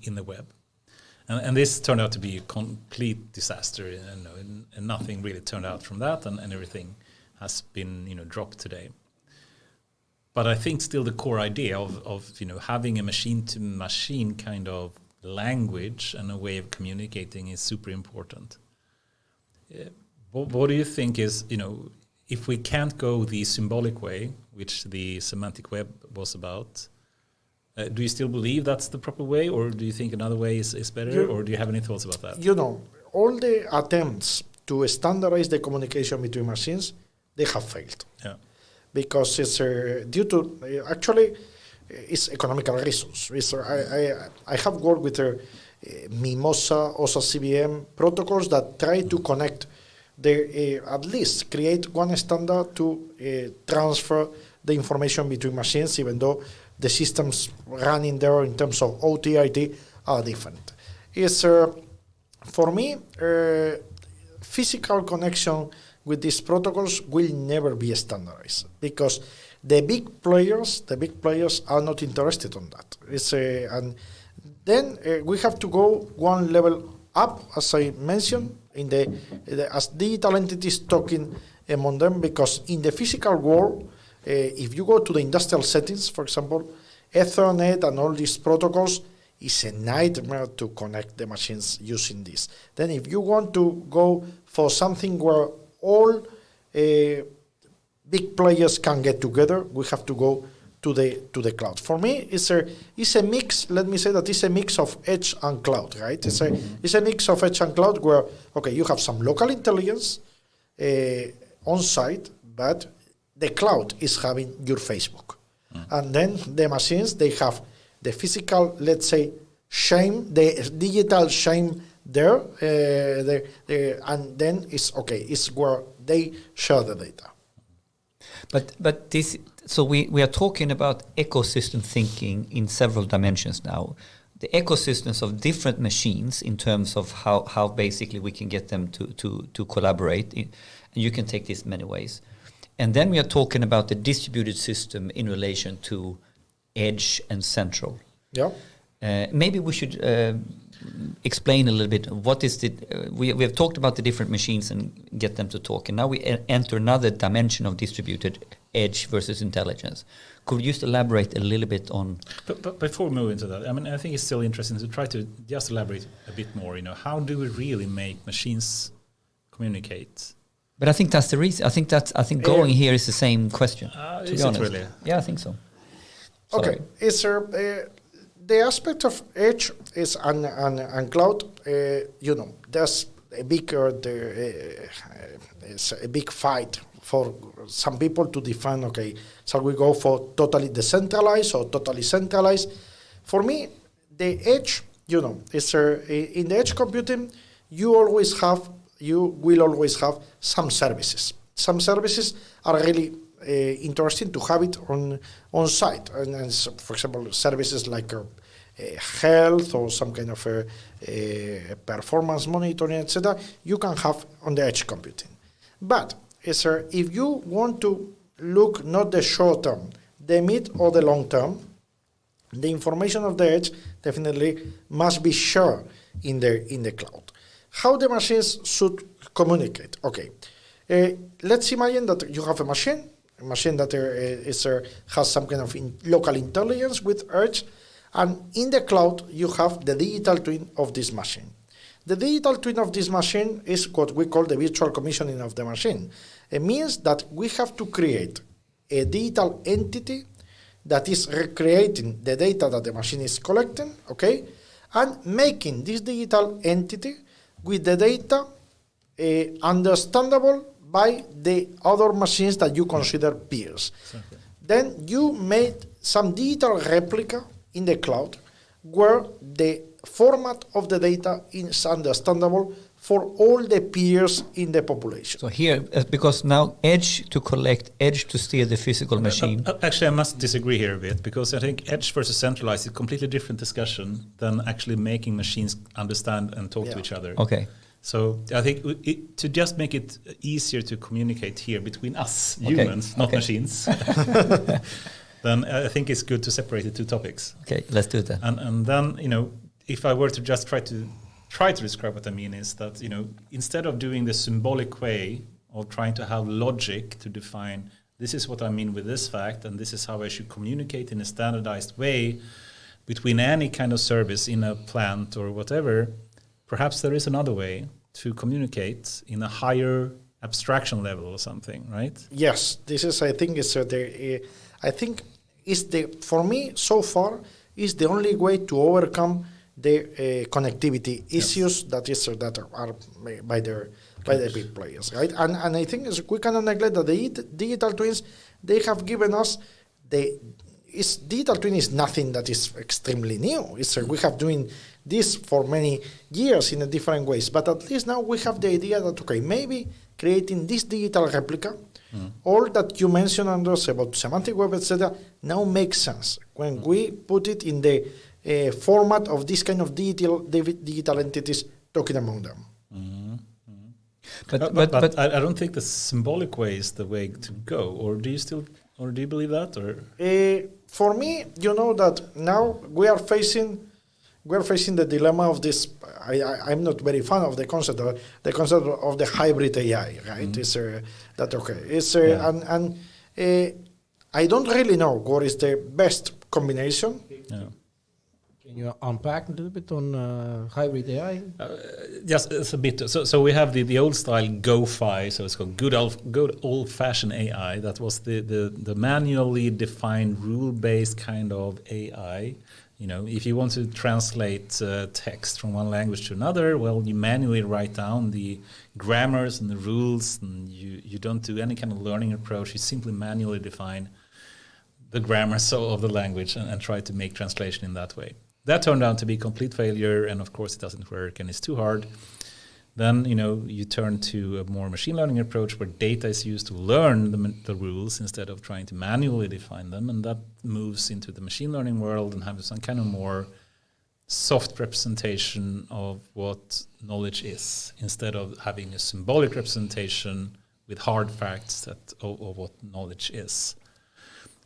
in the web. And this turned out to be a complete disaster, and nothing really turned out from that, and everything has been dropped today. But I think still the core idea of having a machine-to-machine kind of language and a way of communicating is super important. What do you think is, if we can't go the symbolic way, which the semantic web was about, do you still believe that's the proper way, or do you think another way is better, or do you have any thoughts about that? All the attempts to standardize the communication between machines, they have failed. Yeah. Because it's due to, actually, it's economical reasons. I have worked with Mimosa, OSA CVM protocols that try to connect, at least create one standard to transfer the information between machines, even though the systems running there in terms of OT, IT are different. For me, physical connection with these protocols will never be standardized, because the big players are not interested on that. And then we have to go one level up, as I mentioned, as digital entities talking among them, because in the physical world, if you go to the industrial settings, for example, Ethernet and all these protocols is a nightmare to connect the machines using this. Then if you want to go for something where all big players can get together, we have to go to the cloud. For me, it's a mix. Let me say that it's a mix of edge and cloud, right? It's a mix of edge and cloud where, okay, you have some local intelligence on site, but the cloud is having your Facebook. And then the machines, they have the physical, let's say, shame, the digital shame there, and then it's okay. It's where they share the data. But this, so we are talking about ecosystem thinking in several dimensions now. The ecosystems of different machines in terms of how basically we can get them to collaborate. And you can take this many ways. And then we are talking about the distributed system in relation to edge and central. Yeah. Maybe we should explain a little bit what is the. We have talked about the different machines and get them to talk, and now we enter another dimension of distributed edge versus intelligence. Could you just elaborate a little bit on? But before we move into that, I mean, I think it's still interesting to try to just elaborate a bit more. You know, how do we really make machines communicate? But I think that's the reason. I think going here is the same question. To is be honest, it really? Yeah, I think so. Okay, is the aspect of edge is and cloud. There's a big it's a big fight for some people to define. Okay, shall we go for totally decentralized or totally centralized? For me, the edge, is in the edge computing. You will always have some services. Some services are really interesting to have it on site. And so, for example, services like health or some kind of performance monitoring, etc., you can have on the edge computing. But if you want to look not the short term, the mid or the long term, the information of the edge definitely must be shared in the cloud. How the machines should communicate? Okay, let's imagine that you have a machine that has some kind of local intelligence with edge, and in the cloud you have the digital twin of this machine. The digital twin of this machine is what we call the virtual commissioning of the machine. It means that we have to create a digital entity that is recreating the data that the machine is collecting, okay, and making this digital entity with the data understandable by the other machines that you consider peers. Exactly. Then you made some digital replica in the cloud where the format of the data is understandable for all the peers in the population. So here, because now edge to collect, edge to steer the physical machine. Actually, I must disagree here a bit, because I think edge versus centralized is a completely different discussion than actually making machines understand and talk to each other. Okay. So I think to just make it easier to communicate here between us humans, not machines, then I think it's good to separate the two topics. Okay, let's do that. And then, if I were to just try to describe what I mean is that, instead of doing the symbolic way of trying to have logic to define this is what I mean with this fact and this is how I should communicate in a standardized way between any kind of service in a plant or whatever, perhaps there is another way to communicate in a higher abstraction level or something, right? Yes, this is, I think, for me, so far, is the only way to overcome the connectivity issues that are by the big players, right? And I think we cannot neglect that the digital twins, they have given us digital twin is nothing that is extremely new. We have doing this for many years in a different ways, but at least now we have the idea that, okay, maybe creating this digital replica, all that you mentioned, Andres, about semantic web, etc., now makes sense when we put it in the format of this kind of digital entities talking among them. But I don't think the symbolic way is the way to go. Or do you believe that? Or for me, that now we are facing the dilemma of this. I'm not very fan of the concept of the hybrid AI, right? I don't really know what is the best combination. Yeah. Can you unpack a little bit on hybrid AI? Yes, it's a bit. So we have the old style GoFi, so it's called good old fashioned AI. That was the manually defined rule based kind of AI. You know, if you want to translate text from one language to another, well, you manually write down the grammars and the rules, and you don't do any kind of learning approach. You simply manually define the grammar of the language and try to make translation in that way. That turned out to be a complete failure, and of course it doesn't work and it's too hard. Then, you know, you turn to a more machine learning approach where data is used to learn the rules instead of trying to manually define them, and that moves into the machine learning world and has some kind of more soft representation of what knowledge is, instead of having a symbolic representation with hard facts of what knowledge is.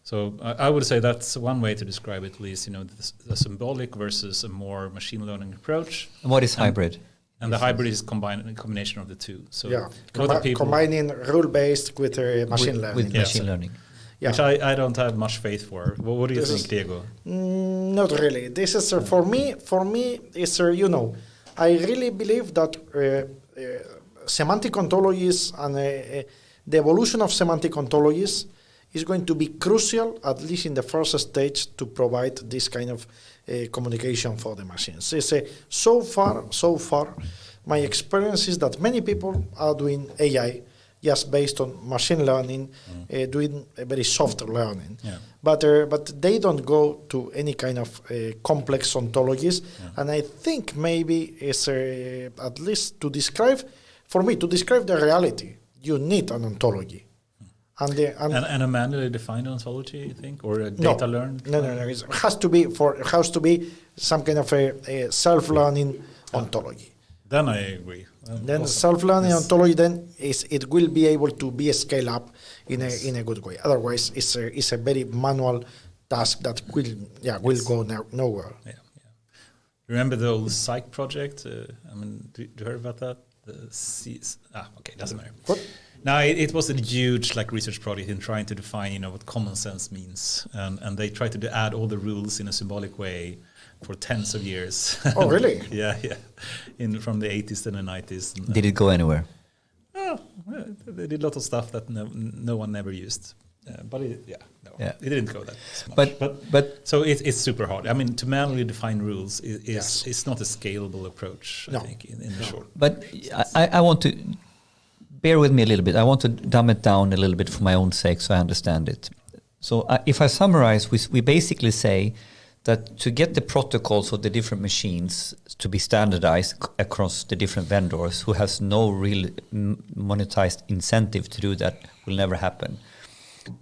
So I would say that's one way to describe it, at least, you know, the symbolic versus a more machine learning approach. And what is hybrid? And the hybrid is a combination of the two. So Yeah, combining rule-based with machine learning. With machine learning. Yeah. Which I don't have much faith for. What do you think, Diego? Not really. This is for me. Is you know, I really believe that semantic ontologies and the evolution of semantic ontologies is going to be crucial, at least in the first stage, to provide this kind of communication for the machines. So far, my experience is that many people are doing AI just based on machine learning, doing a very soft learning. Yeah. But they don't go to any kind of complex ontologies. Yeah. And I think maybe it's at least to describe the reality, you need an ontology. And a manually defined ontology, you think, or a data learned? No. It has to be some kind of a self-learning ontology. Then I agree. Then awesome. Self-learning ontology it will be able to be scaled up in a good way. Otherwise, it's a very manual task that will go nowhere. Yeah. Remember the old Psych project? I mean, do you heard about that? Okay, doesn't matter. What? No, it was a huge research project in trying to define, what common sense means, and they tried to add all the rules in a symbolic way for tens of years. Oh, really? yeah. From the 80s to the 90s. Did it go anywhere? They did a lot of stuff that no one ever used, but it didn't go that much. But so it's super hard. I mean, to manually define rules is not a scalable approach. I think in the short. But I want to. Bear with me a little bit. I want to dumb it down a little bit for my own sake so I understand it. So if I summarize, we basically say that to get the protocols of the different machines to be standardized across the different vendors who has no real monetized incentive to do that will never happen.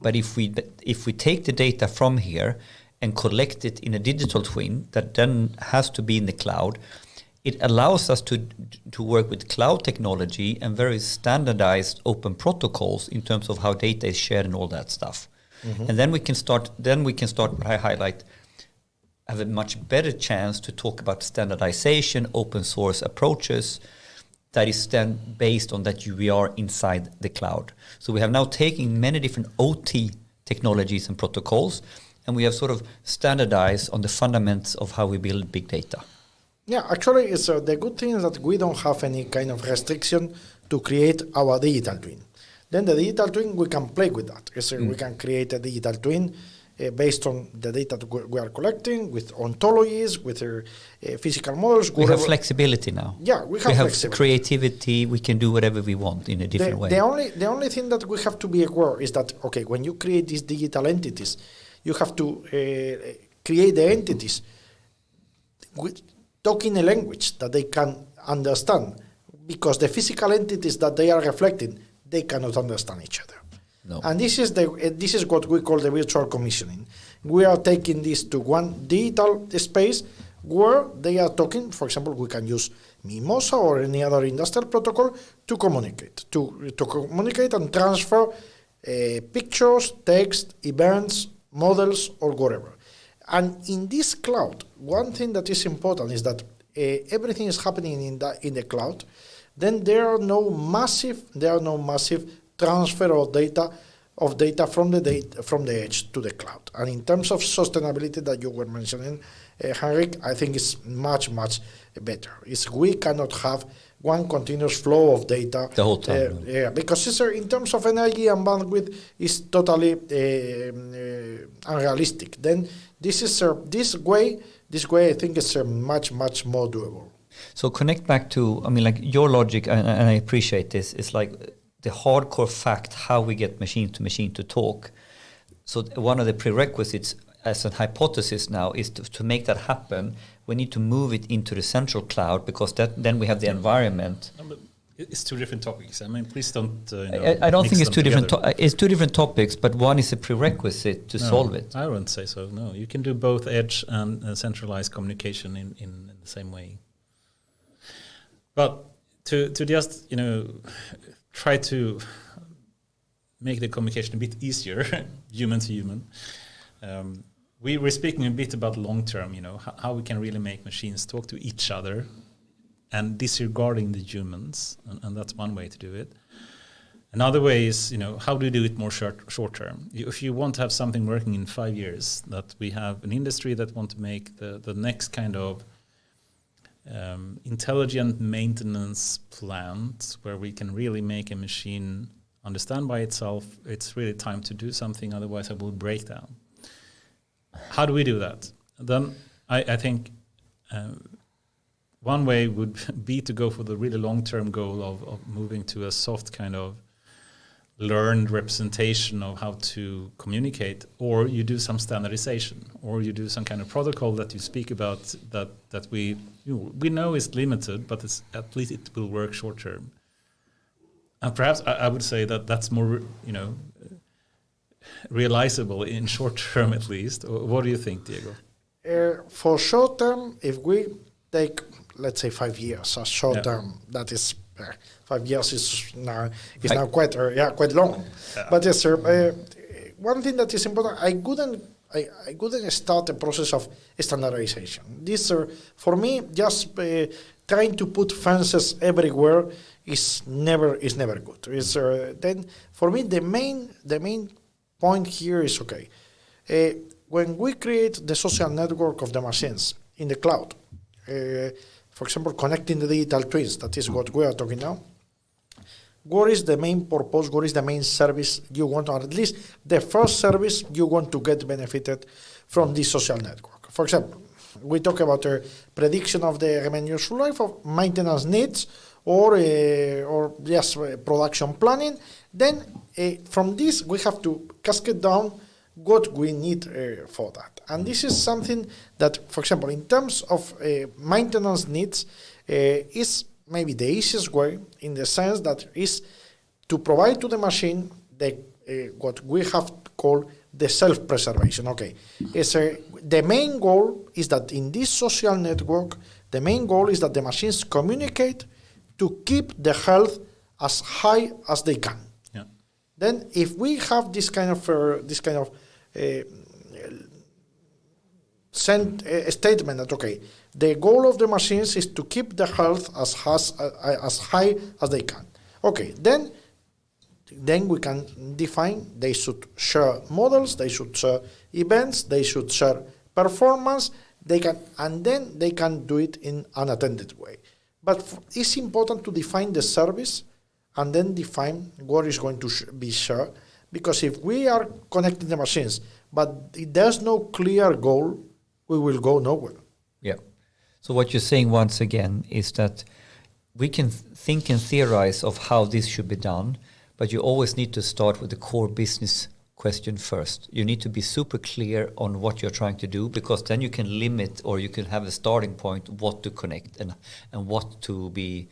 But if we take the data from here and collect it in a digital twin that then has to be in the cloud, it allows us to work with cloud technology and very standardized open protocols in terms of how data is shared and all that stuff. Mm-hmm. And then we can start what I highlight, have a much better chance to talk about standardization, open source approaches that is then based on that we are inside the cloud. So we have now taken many different OT technologies and protocols, and we have sort of standardized on the fundamentals of how we build big data. Yeah, actually, it's the good thing is that we don't have any kind of restriction to create our digital twin. Then the digital twin, we can play with that. We can create a digital twin based on the data that we are collecting, with ontologies, with physical models. We have flexibility now. Yeah, we have creativity. We can do whatever we want in a different way. The only thing that we have to be aware is that, okay, when you create these digital entities, you have to create the entities with talking a language that they can understand, because the physical entities that they are reflecting, they cannot understand each other. No. And this is what we call the virtual commissioning. We are taking this to one digital space where they are talking. For example, we can use Mimosa or any other industrial protocol to communicate, to communicate and transfer pictures, text, events, models, or whatever. And in this cloud, one thing that is important is that everything is happening in the cloud. Then there are no massive transfer of data of data from the edge to the cloud. And in terms of sustainability that you were mentioning, Henrik, I think it's much, much better. We cannot have one continuous flow of data the whole time. Because in terms of energy and bandwidth, it's totally unrealistic. Then this way I think is much, much more doable. So connect back to, like your logic, and I appreciate this, is like the hardcore fact how we get machine to talk. So one of the prerequisites as a hypothesis now is to make that happen. We need to move it into the central cloud, because then we have the environment. No, but it's two different topics. I mean, please don't. I don't think it's two different. It's two different topics, but one is a prerequisite to solve it. I wouldn't say so. No, you can do both edge and centralized communication in the same way. But to just try to make the communication a bit easier, human to human. We were speaking a bit about long term, how we can really make machines talk to each other and disregarding the humans, and that's one way to do it. Another way is, how do you do it more short term? If you want to have something working in 5 years, that we have an industry that want to make the next kind of intelligent maintenance plant where we can really make a machine understand by itself, it's really time to do something, otherwise it will break down. How do we do that? Then I think one way would be to go for the really long-term goal of moving to a soft kind of learned representation of how to communicate, or you do some standardization, or you do some kind of protocol that you speak about that we know is limited, but at least it will work short term. And perhaps I would say that's more realizable in short term at least. What do you think, Diego? For short term, if we take, let's say, 5 years as short term, that is 5 years is now quite long. Yeah. But yes, sir. One thing that is important, I couldn't start a process of standardization. This, for me, just trying to put fences everywhere is never good. Then for me, the main point here is when we create the social network of the machines in the cloud. For example, connecting the digital twins, that is what we are talking now. What is the main purpose, what is the main service you want, or at least the first service you want to get benefited from this social network? For example, we talk about the prediction of the remaining useful life of maintenance needs or production planning. Then from this, we have to cascade down what we need for that. And this is something that, for example, in terms of maintenance needs, is maybe the easiest way, in the sense that is to provide to the machine what we have called the self-preservation. The main goal is that in this social network, the main goal is that the machines communicate to keep the health as high as they can. Yeah. Then, if we have this kind of statement that the goal of the machines is to keep the health as high as they can. Then we can define they should share models, they should share events, they should share performance. They can do it in an unattended way. But it's important to define the service and then define what is going to be shared, because if we are connecting the machines but there's no clear goal, we will go nowhere. Yeah. So what you're saying once again is that we can think and theorize of how this should be done, but you always need to start with the core business question first. You need to be super clear on what you're trying to do, because then you can limit, or you can have a starting point what to connect and what to be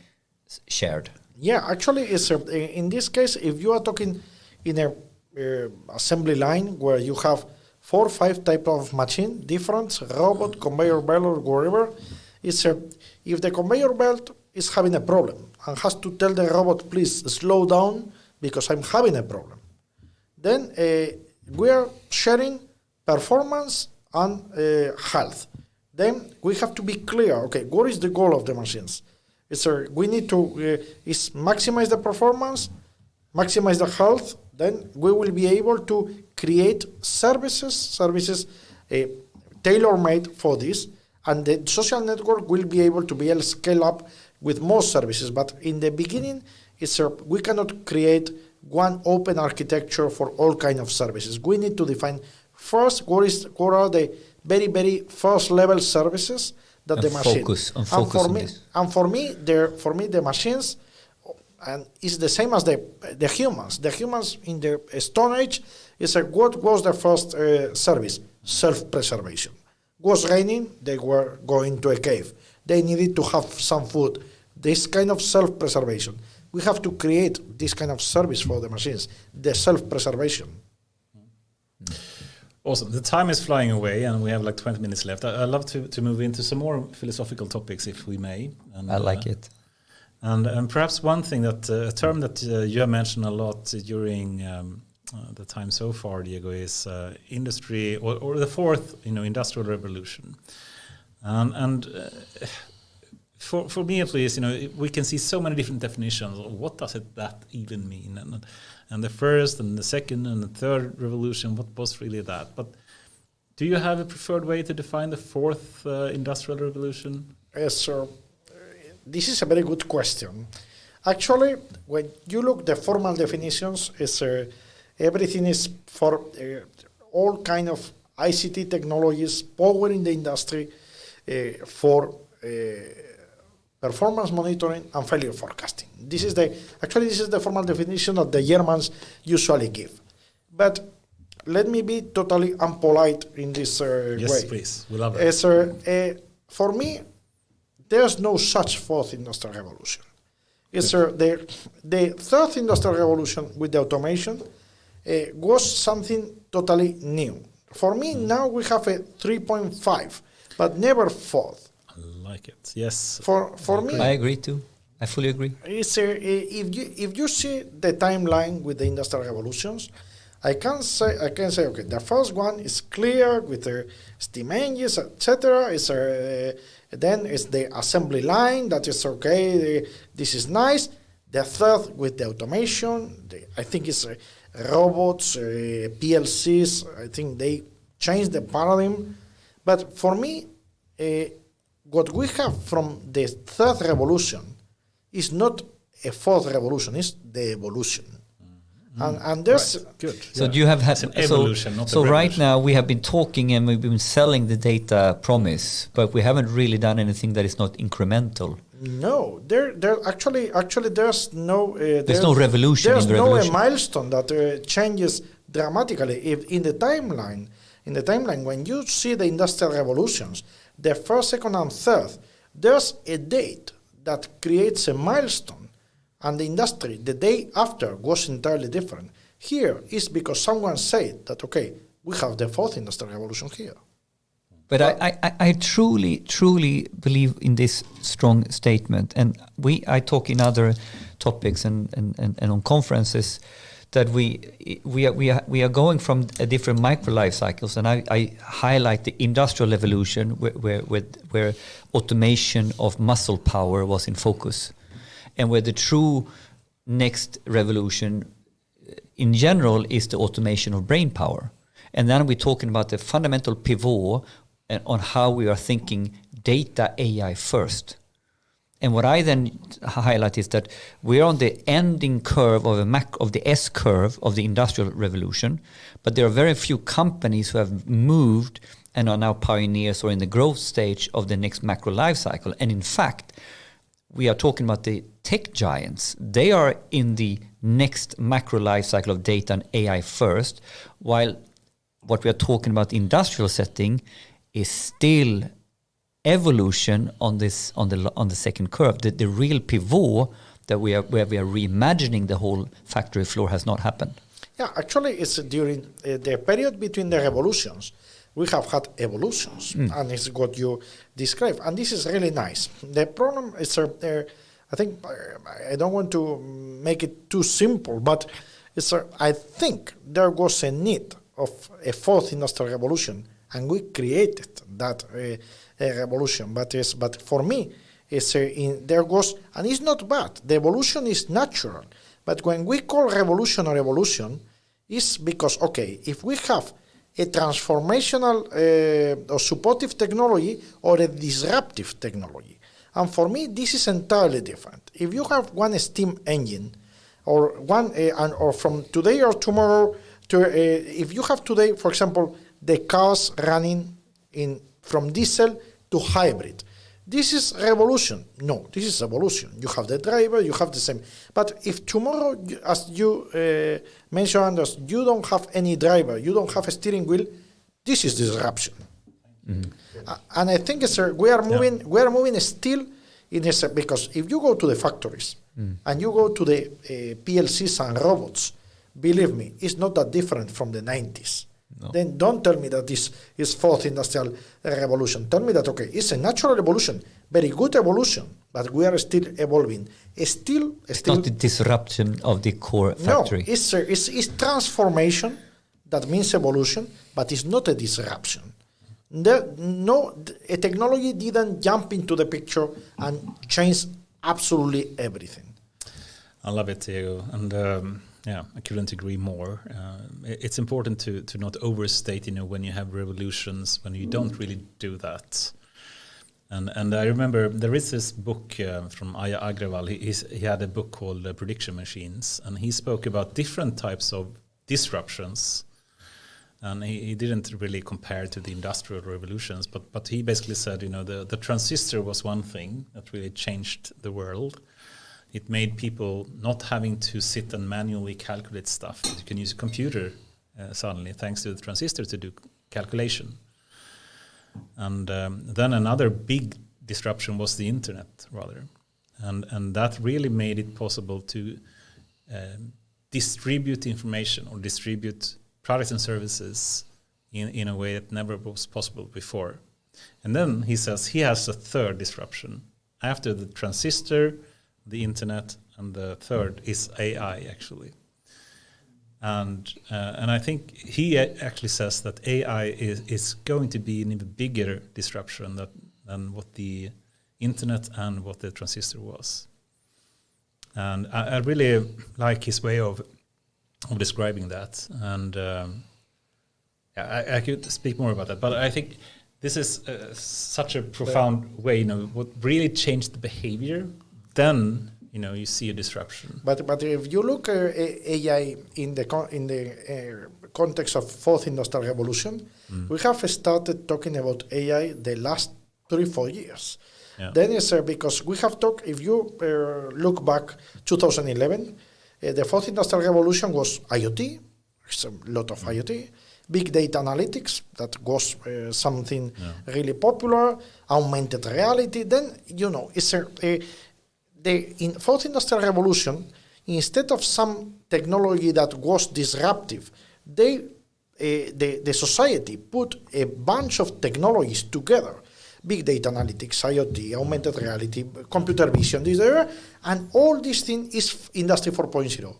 shared. Yeah, actually, in this case, if you are talking in a assembly line where you have 4 or 5 types of machine, different robot, conveyor belt, or whatever, if the conveyor belt is having a problem and has to tell the robot, please slow down because I'm having a problem, then we are sharing performance and health. Then we have to be clear, what is the goal of the machines? We need to is maximize the performance maximize the health, then we will be able to create services tailor-made for this, and the social network will be able to be able to scale up with more services. But in the beginning, we cannot create one open architecture for all kind of services. We need to define first what are the very, very first level services that and the machine. And for me, the machines and is the same as the humans. The humans in the Stone Age what was the first service? Self-preservation. Was raining, they were going to a cave. They needed to have some food. This kind of self-preservation. We have to create this kind of service for the machines, the self-preservation. Awesome. The time is flying away, and we have like 20 minutes left. I'd love to move into some more philosophical topics, if we may. And, I like it. And perhaps one thing that a term that you have mentioned a lot during the time so far, Diego, is industry or the fourth, industrial revolution. And for me at least, we can see so many different definitions of what does that even mean, and the first and the second and the third revolution, what was really that? But do you have a preferred way to define the fourth industrial revolution? Yes, sir. This is a very good question. Actually, when you look the formal definitions, everything is for all kind of ICT technologies, powering the industry for performance monitoring and failure forecasting. This is the formal definition that the Germans usually give. But let me be totally unpolite in this way. Yes, please. We love it. For me, there's no such fourth industrial revolution. The third industrial revolution with the automation was something totally new. For me, now we have a 3.5, but never fourth. I like it. Yes. For me, I agree too. I fully agree. If you see the timeline with the industrial revolutions, I can say okay, the first one is clear with the steam engines, etc. Then it's the assembly line that is okay. This is nice. The third with the automation, I think it's robots, PLCs. I think they changed the paradigm. But for me, what we have from the third revolution is not a fourth revolution; it's the evolution. And there's good. So do you have had an evolution, not a so right revolution. now we have been talking and we've been selling the data promise, but we haven't really done anything that is not incremental. No, there actually there's no there's no revolution. There's in the no revolution. a milestone that changes dramatically. If in the timeline when you see the industrial revolutions, the first, second, and third, there's a date that creates a milestone. And the industry, the day after, was entirely different. Here is because someone said that, okay, we have the fourth industrial revolution here. But I truly believe in this strong statement. And I talk in other topics and on conferences that we are going from a different micro life cycles. And I highlight the industrial revolution where automation of muscle power was in focus. And where the true next revolution in general is the automation of brain power. And then we're talking about the fundamental pivot on how we are thinking data AI first. And what I then highlight is that we're on the ending curve of the S curve of the industrial revolution, but there are very few companies who have moved and are now pioneers or in the growth stage of the next macro life cycle. And in fact, we are talking about the tech giants. They are in the next macro life cycle of data and AI first, while what we are talking about industrial setting is still evolution on the second curve. The real pivot that where we are reimagining the whole factory floor has not happened. Yeah, actually, it's during the period between the revolutions. We have had evolutions, and it's what you describe, and this is really nice. The problem is, I think, I don't want to make it too simple, but I think there was a need of a fourth industrial revolution, and we created that revolution. But for me, there was, and it's not bad. The evolution is natural, But when we call revolution or evolution, it's because, okay, if we have a transformational or supportive technology or a disruptive technology. And for me, this is entirely different. If you have one steam engine, or one, or from today or tomorrow, if you have today, for example, the cars running from diesel to hybrid, this is revolution. No, this is evolution. You have the driver, you have the same. But if tomorrow, as you mentioned, Anders, you don't have any driver, you don't have a steering wheel, this is disruption. Mm-hmm. And I think we are moving still in this, because if you go to the factories and you go to the PLCs and robots, believe me, it's not that different from the 90s. No. Then don't tell me that this is fourth industrial revolution. Tell me that, okay, it's a natural evolution, very good evolution, but we are still evolving. It's not the disruption of the core factory. No, it's transformation. That means evolution, but it's not a disruption. A technology didn't jump into the picture and change absolutely everything. I love it, Diego. And I couldn't agree more. It's important to not overstate, when you have revolutions, when you don't really do that. And I remember there is this book from AIAW. He had a book called Prediction Machines, and he spoke about different types of disruptions. And he didn't really compare to the industrial revolutions, but he basically said, the transistor was one thing that really changed the world. It made people not having to sit and manually calculate stuff. You can use a computer suddenly, thanks to the transistor, to do calculation. And then another big disruption was the internet, rather. And that really made it possible to distribute information or distribute products and services in a way that never was possible before. And then he says he has a third disruption. After the transistor, the internet, and the third is AI, actually. And I think he actually says that AI is going to be an even bigger disruption than what the internet and what the transistor was. And I really like his way of describing that. And I could speak more about that. But I think this is such a profound way, what really changed the behavior. Then you see a disruption. But if you look at AI in the context of fourth industrial revolution, we have started talking about AI the last 3-4 years. Yeah. Then it's because we have talked. If you look back 2011, the fourth industrial revolution was IoT. There's a lot of IoT. Big data analytics, that was something really popular. Augmented reality. Then it's in fourth industrial revolution, instead of some technology that was disruptive, the society put a bunch of technologies together. Big data analytics, IoT, augmented reality, computer vision, and all these things is Industry 4.0.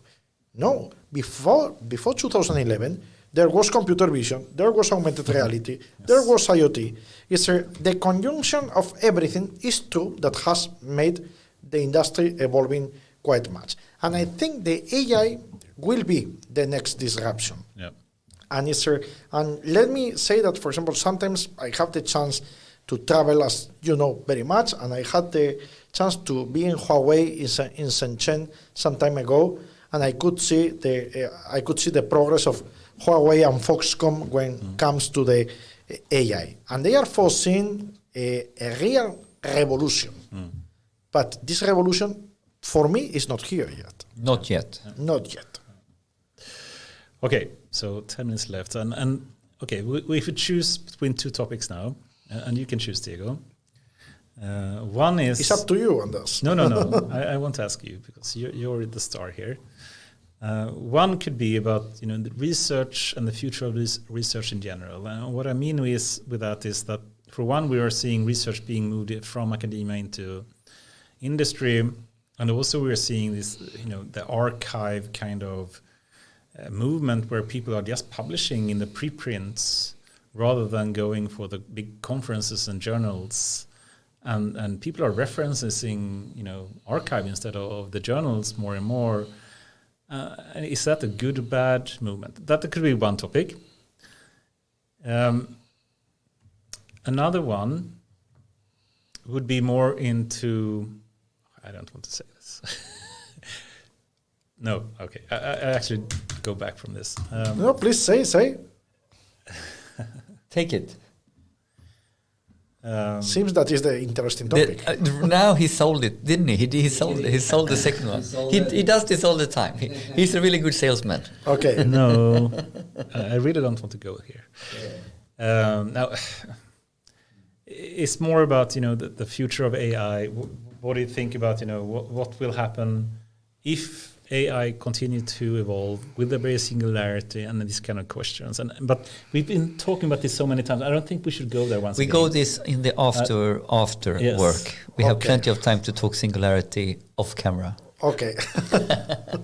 No, before 2011, there was computer vision, there was augmented reality, there was IoT. The conjunction of everything is true that has made the industry evolving quite much. And I think the AI will be the next disruption. Yep. And let me say that, for example, sometimes I have the chance to travel, as you know, very much, and I had the chance to be in Huawei in Shenzhen some time ago, and I could see the progress of Huawei and Foxconn when it comes to the AI. And they are foreseeing a real revolution. But this revolution, for me, is not here yet. Not yet. Not yet. Okay, so 10 minutes left. And okay, we could choose between two topics now, and you can choose, Diego. One is... It's up to you, Anders. No. I want to ask you, because you're the star here. One could be about the research and the future of this research in general. And what I mean with that is that, for one, we are seeing research being moved from academia into industry, and also we're seeing this, the archive kind of movement where people are just publishing in the preprints rather than going for the big conferences and journals, and people are referencing archive instead of the journals more and more, Is that a good or bad movement? That could be one topic. Another one would be more into, I don't want to say this. No, okay. I actually go back from this. No, please say. Take it. Seems that is the interesting topic. Now he sold it, didn't he? He sold the second one. He does this all the time. He's a really good salesman. Okay. No, I really don't want to go here. Now, it's more about the future of AI. What do you think about what will happen if AI continue to evolve with the very singularity and these kind of questions? But we've been talking about this so many times. I don't think we should go there once. We again. go this in the after yes. work. We have plenty of time to talk singularity off camera. Okay.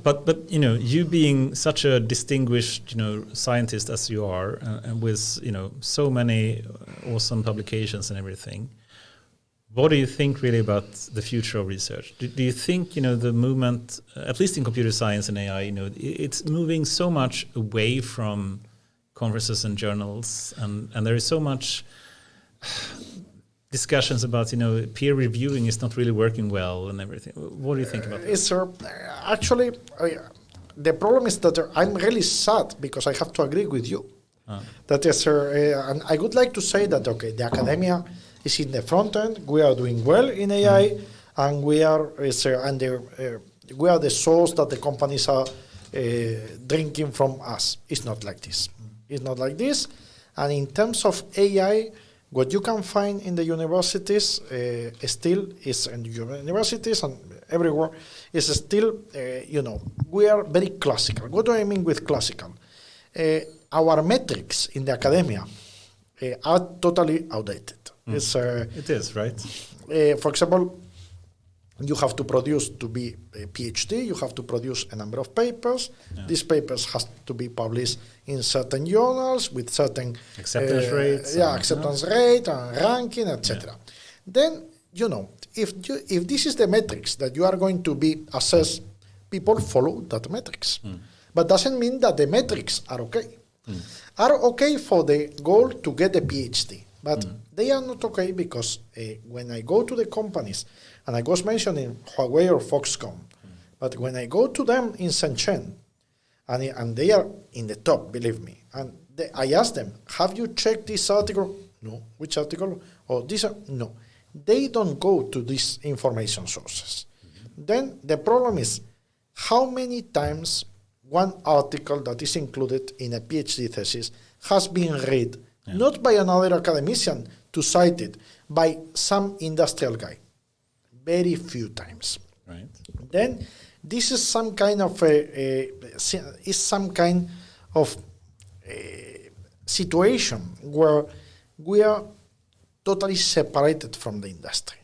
But you being such a distinguished scientist as you are, and with so many awesome publications and everything, what do you think really about the future of research? Do you think the movement, at least in computer science and AI, it's moving so much away from conferences and journals, and there is so much discussions about peer reviewing is not really working well and everything. What do you think about that? Actually, the problem is that I'm really sad because I have to agree with you. That is, and I would like to say that the academia is in the front end. We are doing well in AI, and we are the source that the companies are drinking from us. It's not like this. It's not like this. And in terms of AI, what you can find in the universities still is in the universities and everywhere is still, we are very classical. What do I mean with classical? Our metrics in the academia are totally outdated. It is, right? For example, you have to produce to be a PhD, you have to produce a number of papers. Yeah. These papers has to be published in certain journals with certain acceptance rates. Acceptance rate and ranking, etc. Yeah. Then, if this is the metrics that you are going to be assessed, people follow that metrics. But doesn't mean that the metrics are okay. Are okay for the goal to get a PhD. But they are not okay because when I go to the companies, and I was mentioning Huawei or Foxconn, but when I go to them in Shenzhen, and they are in the top, believe me, and I ask them, have you checked this article? No. Which article? Or this? No. They don't go to these information sources. Then the problem is how many times one article that is included in a PhD thesis has been read not by another academician to cite it, by some industrial guy. Very few times. Right. Then this is some kind of situation where we are totally separated from the industry,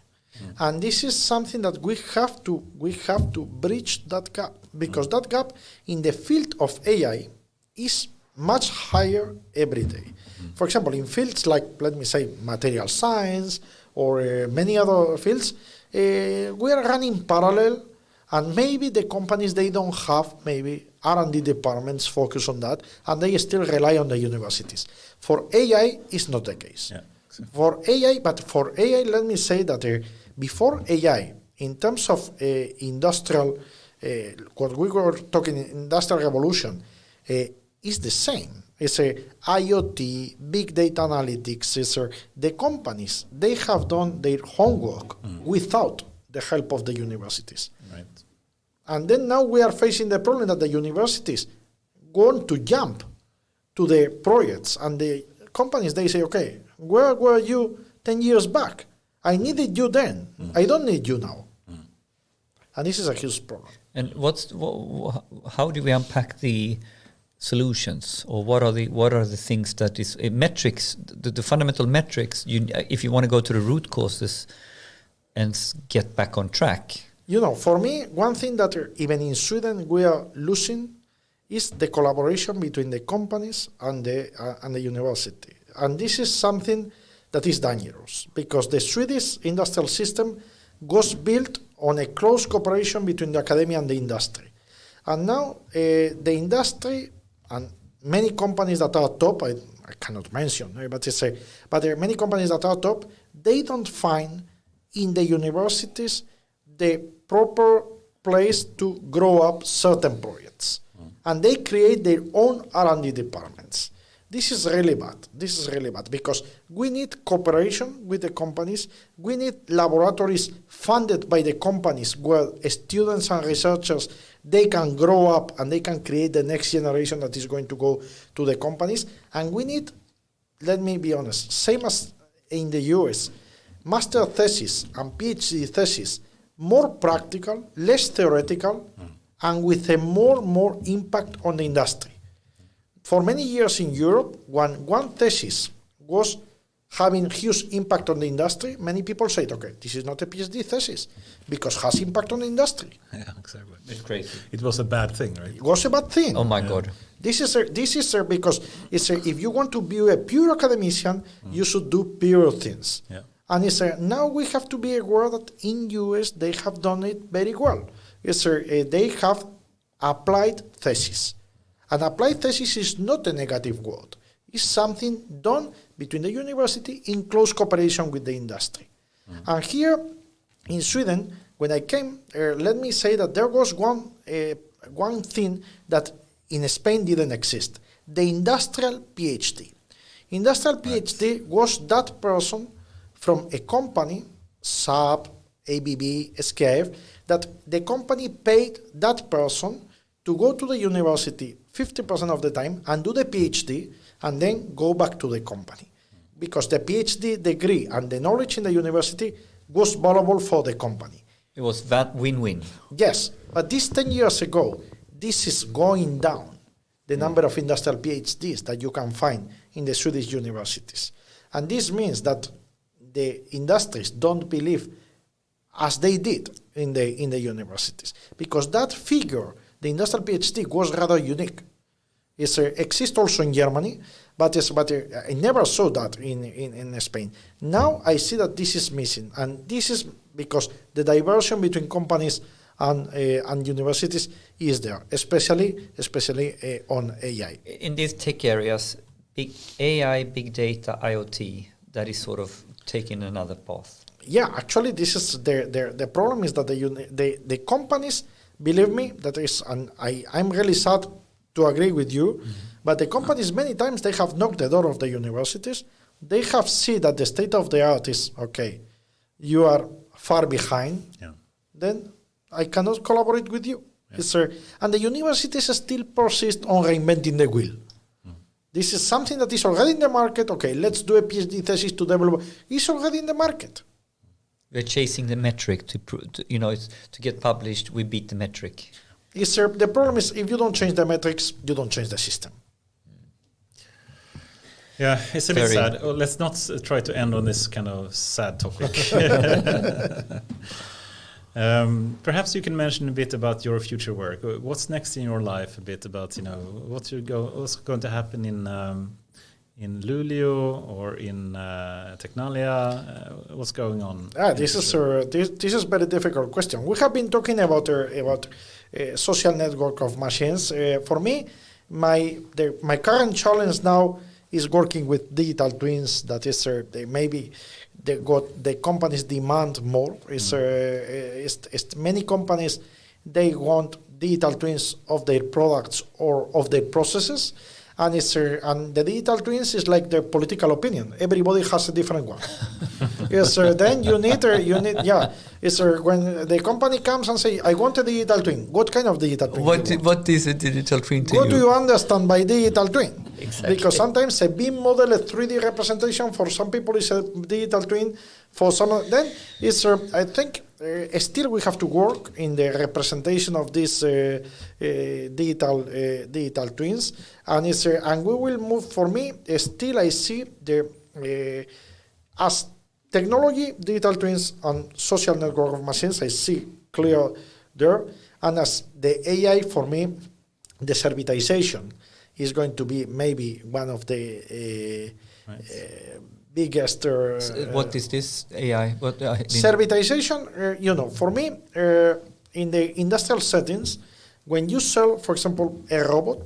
and this is something that we have to bridge that gap, because that gap in the field of AI is much higher every day. For example, in fields like, let me say, material science or many other fields, we are running parallel, and maybe the companies, they don't have maybe R&D departments focus on that, and they still rely on the universities. For AI, it's not the case. Yeah. For AI, let me say that before AI, in terms of industrial, what we were talking, industrial revolution, is the same. It's IoT, big data analytics. The companies, they have done their homework without the help of the universities. Right. And then now we are facing the problem that the universities want to jump to the projects, and the companies, they say, okay, where were you 10 years back? I needed you then. I don't need you now. And this is a huge problem. And how do we unpack the solutions, or what are the things that is metrics, the fundamental metrics? If you want to go to the root causes and get back on track. For me, one thing that even in Sweden we are losing is the collaboration between the companies and the university, and this is something that is dangerous, because the Swedish industrial system was built on a close cooperation between the academia and the industry. And now the industry and many companies that are top, I cannot mention, but there are many companies that are top, they don't find in the universities the proper place to grow up certain projects. And they create their own R&D departments. This is really bad because we need cooperation with the companies. We need laboratories funded by the companies where students and researchers, they can grow up and they can create the next generation that is going to go to the companies. And we need, let me be honest, same as in the US, master thesis and PhD thesis, more practical, less theoretical, and with a more impact on the industry. For many years in Europe, when one thesis was having huge impact on the industry, many people said, okay, this is not a PhD thesis because it has impact on the industry. Yeah, exactly. It's crazy. It was a bad thing, right? It was a bad thing. Oh my God. This is because if you want to be a pure academician, you should do pure things. Yeah. And now we have to be aware that in US they have done it very well. They have applied thesis. An applied thesis is not a negative word. It's something done between the university in close cooperation with the industry. And here in Sweden, when I came, let me say that there was one thing that in Spain didn't exist. The industrial PhD. Industrial PhD was that person from a company, SAP, ABB, SKF, that the company paid that person to go to the university 50% of the time and do the PhD and then go back to the company. Because the PhD degree and the knowledge in the university was valuable for the company. It was that win-win. Yes, but this 10 years ago, this is going down, the number of industrial PhDs that you can find in the Swedish universities. And this means that the industries don't believe as they did in the universities. Because that figure, the industrial PhD, was rather unique. It exists also in Germany, but I never saw that in Spain. Now I see that this is missing, and this is because the diversion between companies and universities is there, especially on AI. In these tech areas, big AI, big data, IoT, that is sort of taking another path. Yeah, actually, this is the problem is that the companies, believe me, that is, and I'm really sad to agree with you, but the companies many times they have knocked the door of the universities. They have seen that the state of the art is okay. You are far behind. Yeah. Then I cannot collaborate with you. Yeah. And the universities still persist on reinventing the wheel. This is something that is already in the market. Okay, let's do a PhD thesis to develop. It's already in the market. We're chasing the metric to get published. We beat the metric. The problem is if you don't change the metrics, you don't change the system. Yeah, it's a bit sad. Oh, let's not try to end on this kind of sad topic. Perhaps you can mention a bit about your future work. What's next in your life? A bit about what's going to happen in Luleå or in Tecnalia. What's going on? This is a very difficult question. We have been talking about social network of machines. For me, my current challenge now is working with digital twins. That is, maybe the companies demand more. Many companies, they want digital twins of their products or of their processes, and and the digital twins is like their political opinion. Everybody has a different one. Then you need when the company comes and say, I want a digital twin. What kind of digital twin? What is a digital twin to you? What do you understand by digital twin? Exactly. Because sometimes a BIM model, a 3D representation, for some people is a digital twin. For some, then I think still we have to work in the representation of these digital twins, and we will move. For me, still I see as technology, digital twins, and social network of machines. I see clear there, and as the AI for me, the servitization is going to be maybe one of the biggest. What is this AI? Servitization, for me, in the industrial settings, when you sell, for example, a robot,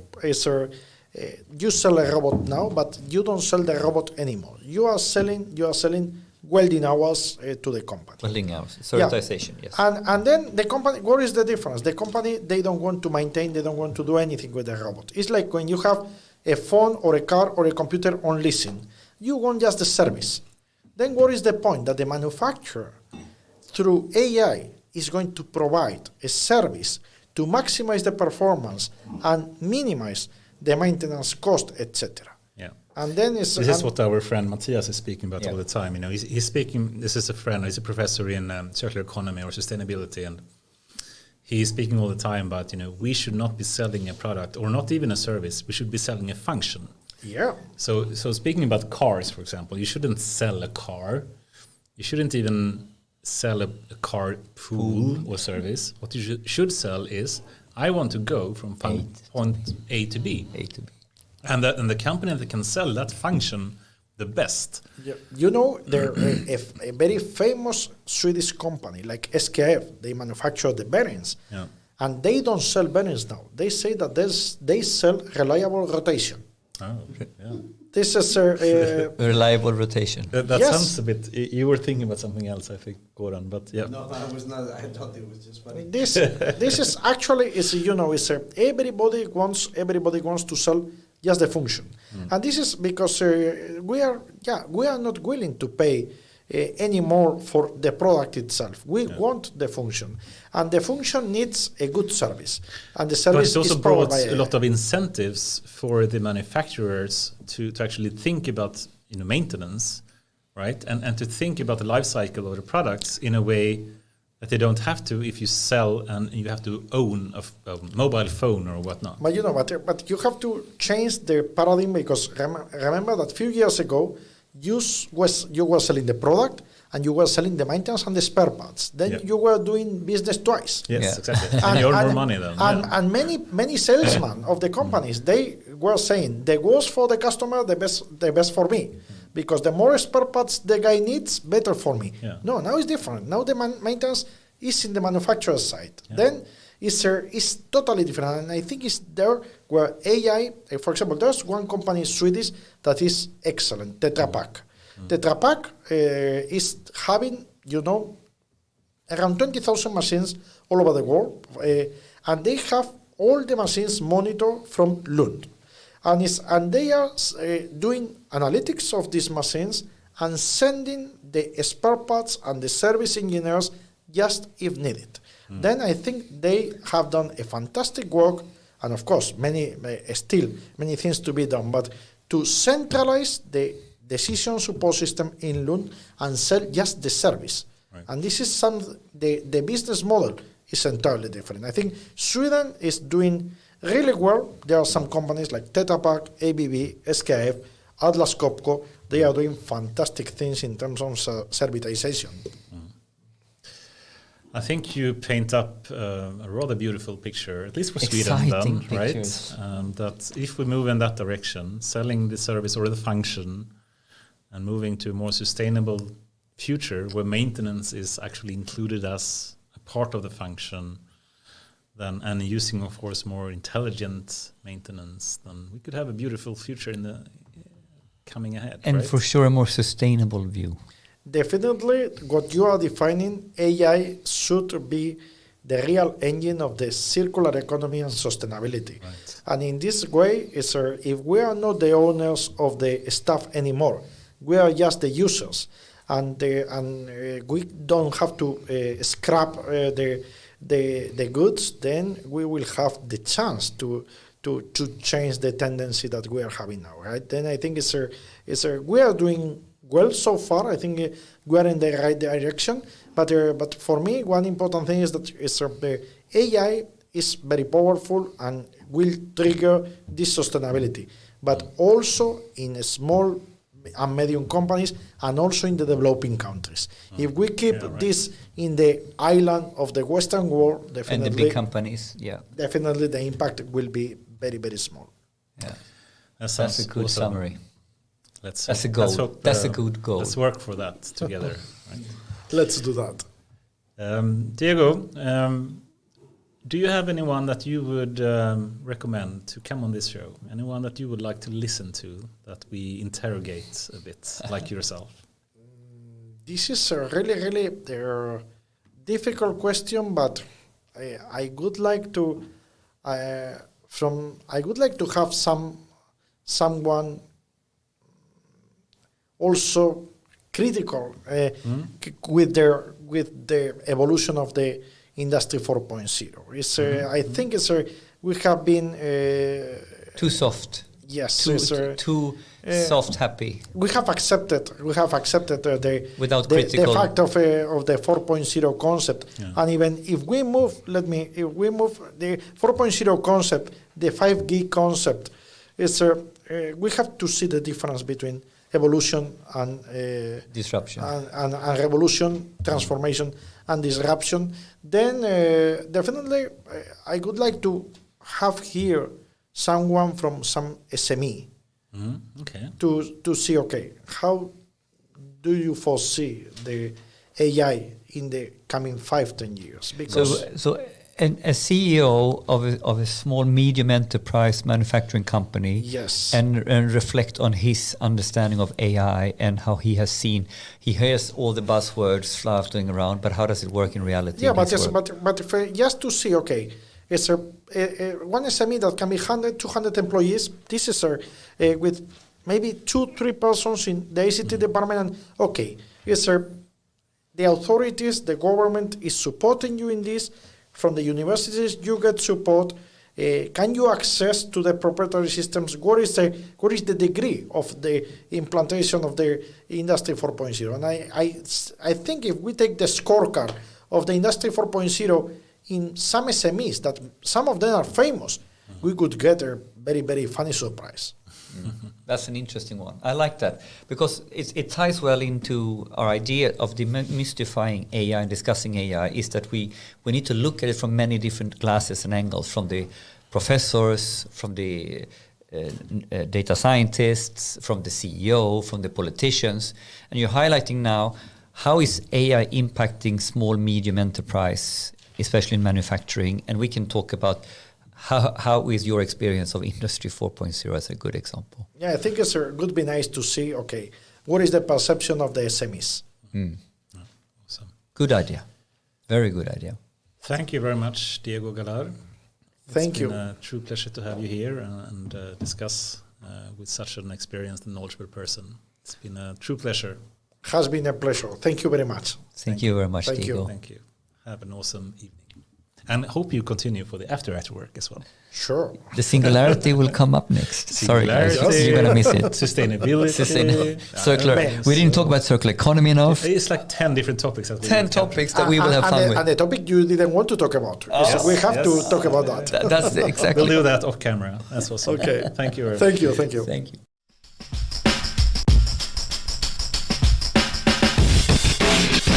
you sell a robot now, but you don't sell the robot anymore. You are selling welding hours to the company. Welding hours, serialization, yes. And then the company, what is the difference? The company, they don't want to maintain, they don't want to do anything with the robot. It's like when you have a phone or a car or a computer on leasing. You want just the service. Then what is the point? That the manufacturer, through AI, is going to provide a service to maximize the performance and minimize the maintenance cost, etc. Yeah. And then this is what our friend Matthias is speaking about all the time. You know, he's speaking. This is a friend. He's a professor in circular economy or sustainability, and he's speaking all the time about, you know, we should not be selling a product or not even a service. We should be selling a function. Yeah. So speaking about cars, for example, you shouldn't sell a car. You shouldn't even sell a car pool or service. What you should sell is, I want to go from point A to B. And the company that can sell that function the best. Yeah. You know, there a very famous Swedish company like SKF, they manufacture the bearings. Yeah. And they don't sell bearings now. They say that they sell reliable rotation. Oh, yeah. This is a reliable rotation. That Yes. sounds a bit. You were thinking about something else, I think, Goran. But yeah. No, I was not. I thought it was just funny. this is actually everybody wants to sell just the function, and this is because we are not willing to pay any more for the product itself. We want the function, and the function needs a good service, and the service but it also is powered brought by a lot of incentives for the manufacturers to actually think about, you know, maintenance, right, and to think about the life cycle of the products in a way that they don't have to if you sell and you have to own a mobile phone or whatnot. But you know, but you have to change the paradigm, because remember that a few years ago, you were selling the product and you were selling the maintenance and the spare parts. Then you were doing business twice. Yes, exactly. And you earn more money then. And many salesmen of the companies, they were saying the worst for the customer, the best for me. Because the more spare parts the guy needs, better for me. Yeah. No, now it's different. Now the maintenance is in the manufacturer's side. Yeah. Then it's totally different. And I think it's there where AI, for example, there's one company in Swedish that is excellent, Tetra Pak. Tetra Pak is having, you know, around 20,000 machines all over the world. And they have all the machines monitored from Lund. And they are doing analytics of these machines and sending the spare parts and the service engineers just if needed. Then I think they have done a fantastic work, and of course, many things to be done, but to centralize the decision support system in Lund and sell just the service. Right. And this is the business model is entirely different. I think Sweden is doing really well. There are some companies like Tetra Pak, ABB, SKF, Atlas Copco. They are doing fantastic things in terms of servitization. I think you paint up a rather beautiful picture, at least for Sweden, then, right? That if we move in that direction, selling the service or the function, and moving to a more sustainable future where maintenance is actually included as a part of the function, then, and using, of course, more intelligent maintenance, then we could have a beautiful future in the coming ahead. And right? for sure, a more sustainable view. Definitely, what you are defining, AI should be the real engine of the circular economy and sustainability. Right. And in this way, if we are not the owners of the stuff anymore, we are just the users, and we don't have to scrap the goods. Then we will have the chance to change the tendency that we are having now. Right? Then I think we are doing well so far. I think we are in the right direction. But for me, one important thing is that the AI is very powerful and will trigger this sustainability. But also in small and medium companies, and also in the developing countries. If we keep this in the island of the Western world, definitely, and the big companies, definitely the impact will be very, very small. Yeah, that's a good awesome summary. That's a goal. That's a good goal. Let's work for that together. Right? Let's do that. Diego, Do you have anyone that you would recommend to come on this show? Anyone that you would like to listen to that we interrogate a bit, like yourself? This is a really difficult question, but I would like to have someone also critical with the evolution of the Industry 4.0. It's I think it's we have been too soft. Yes, too soft happy. We have accepted the without the critical fact of the 4.0 concept, and even if we move the 4.0 concept, the 5G concept, is we have to see the difference between evolution and disruption and revolution, transformation and disruption. Then definitely I would like to have here someone from some SME to see, okay, how do you foresee the AI in the coming 5-10 years? Because a CEO of a small medium enterprise manufacturing company, yes, and reflect on his understanding of AI and how he hears all the buzzwords floating around, but how does it work in reality? Yeah, but if, just to see, okay, it's one SME that can be 100, 200 employees. This is with maybe 2-3 persons in the ICT department, and okay, it's the authorities, the government is supporting you in this. From the universities, you get support. Can you access to the proprietary systems? What is the degree of the implantation of the Industry 4.0? And I think if we take the scorecard of the Industry 4.0 in some SMEs, that some of them are famous, we could get a very, very funny surprise. That's an interesting one. I like that because it ties well into our idea of demystifying AI and discussing AI, is that we need to look at it from many different glasses and angles, from the professors, from the data scientists, from the CEO, from the politicians. And you're highlighting now, how is AI impacting small, medium enterprise, especially in manufacturing? And we can talk about how is your experience of Industry 4.0 as a good example? Yeah, I think it would be nice to see, okay, what is the perception of the SMEs? Awesome. Good idea. Very good idea. Thank you very much, Diego Galar. Thank you. It's been a true pleasure to have you here and discuss with such an experienced and knowledgeable person. It's been a true pleasure. Has been a pleasure. Thank you very much. Thank you very much, Thank Diego. you. Thank you. Have an awesome evening. And hope you continue for the after work as well. Sure. The singularity will come up next. Sorry, guys, you're going to miss it. Sustainability. Circular. We didn't talk about circular economy enough. It's like 10 different topics. 10 topics that we will have fun with. And the topic you didn't want to talk about. Yes, we have to talk about that. That's exactly. We'll do that off camera. That's awesome. Okay. Thank you very much. Thank you. Thank you.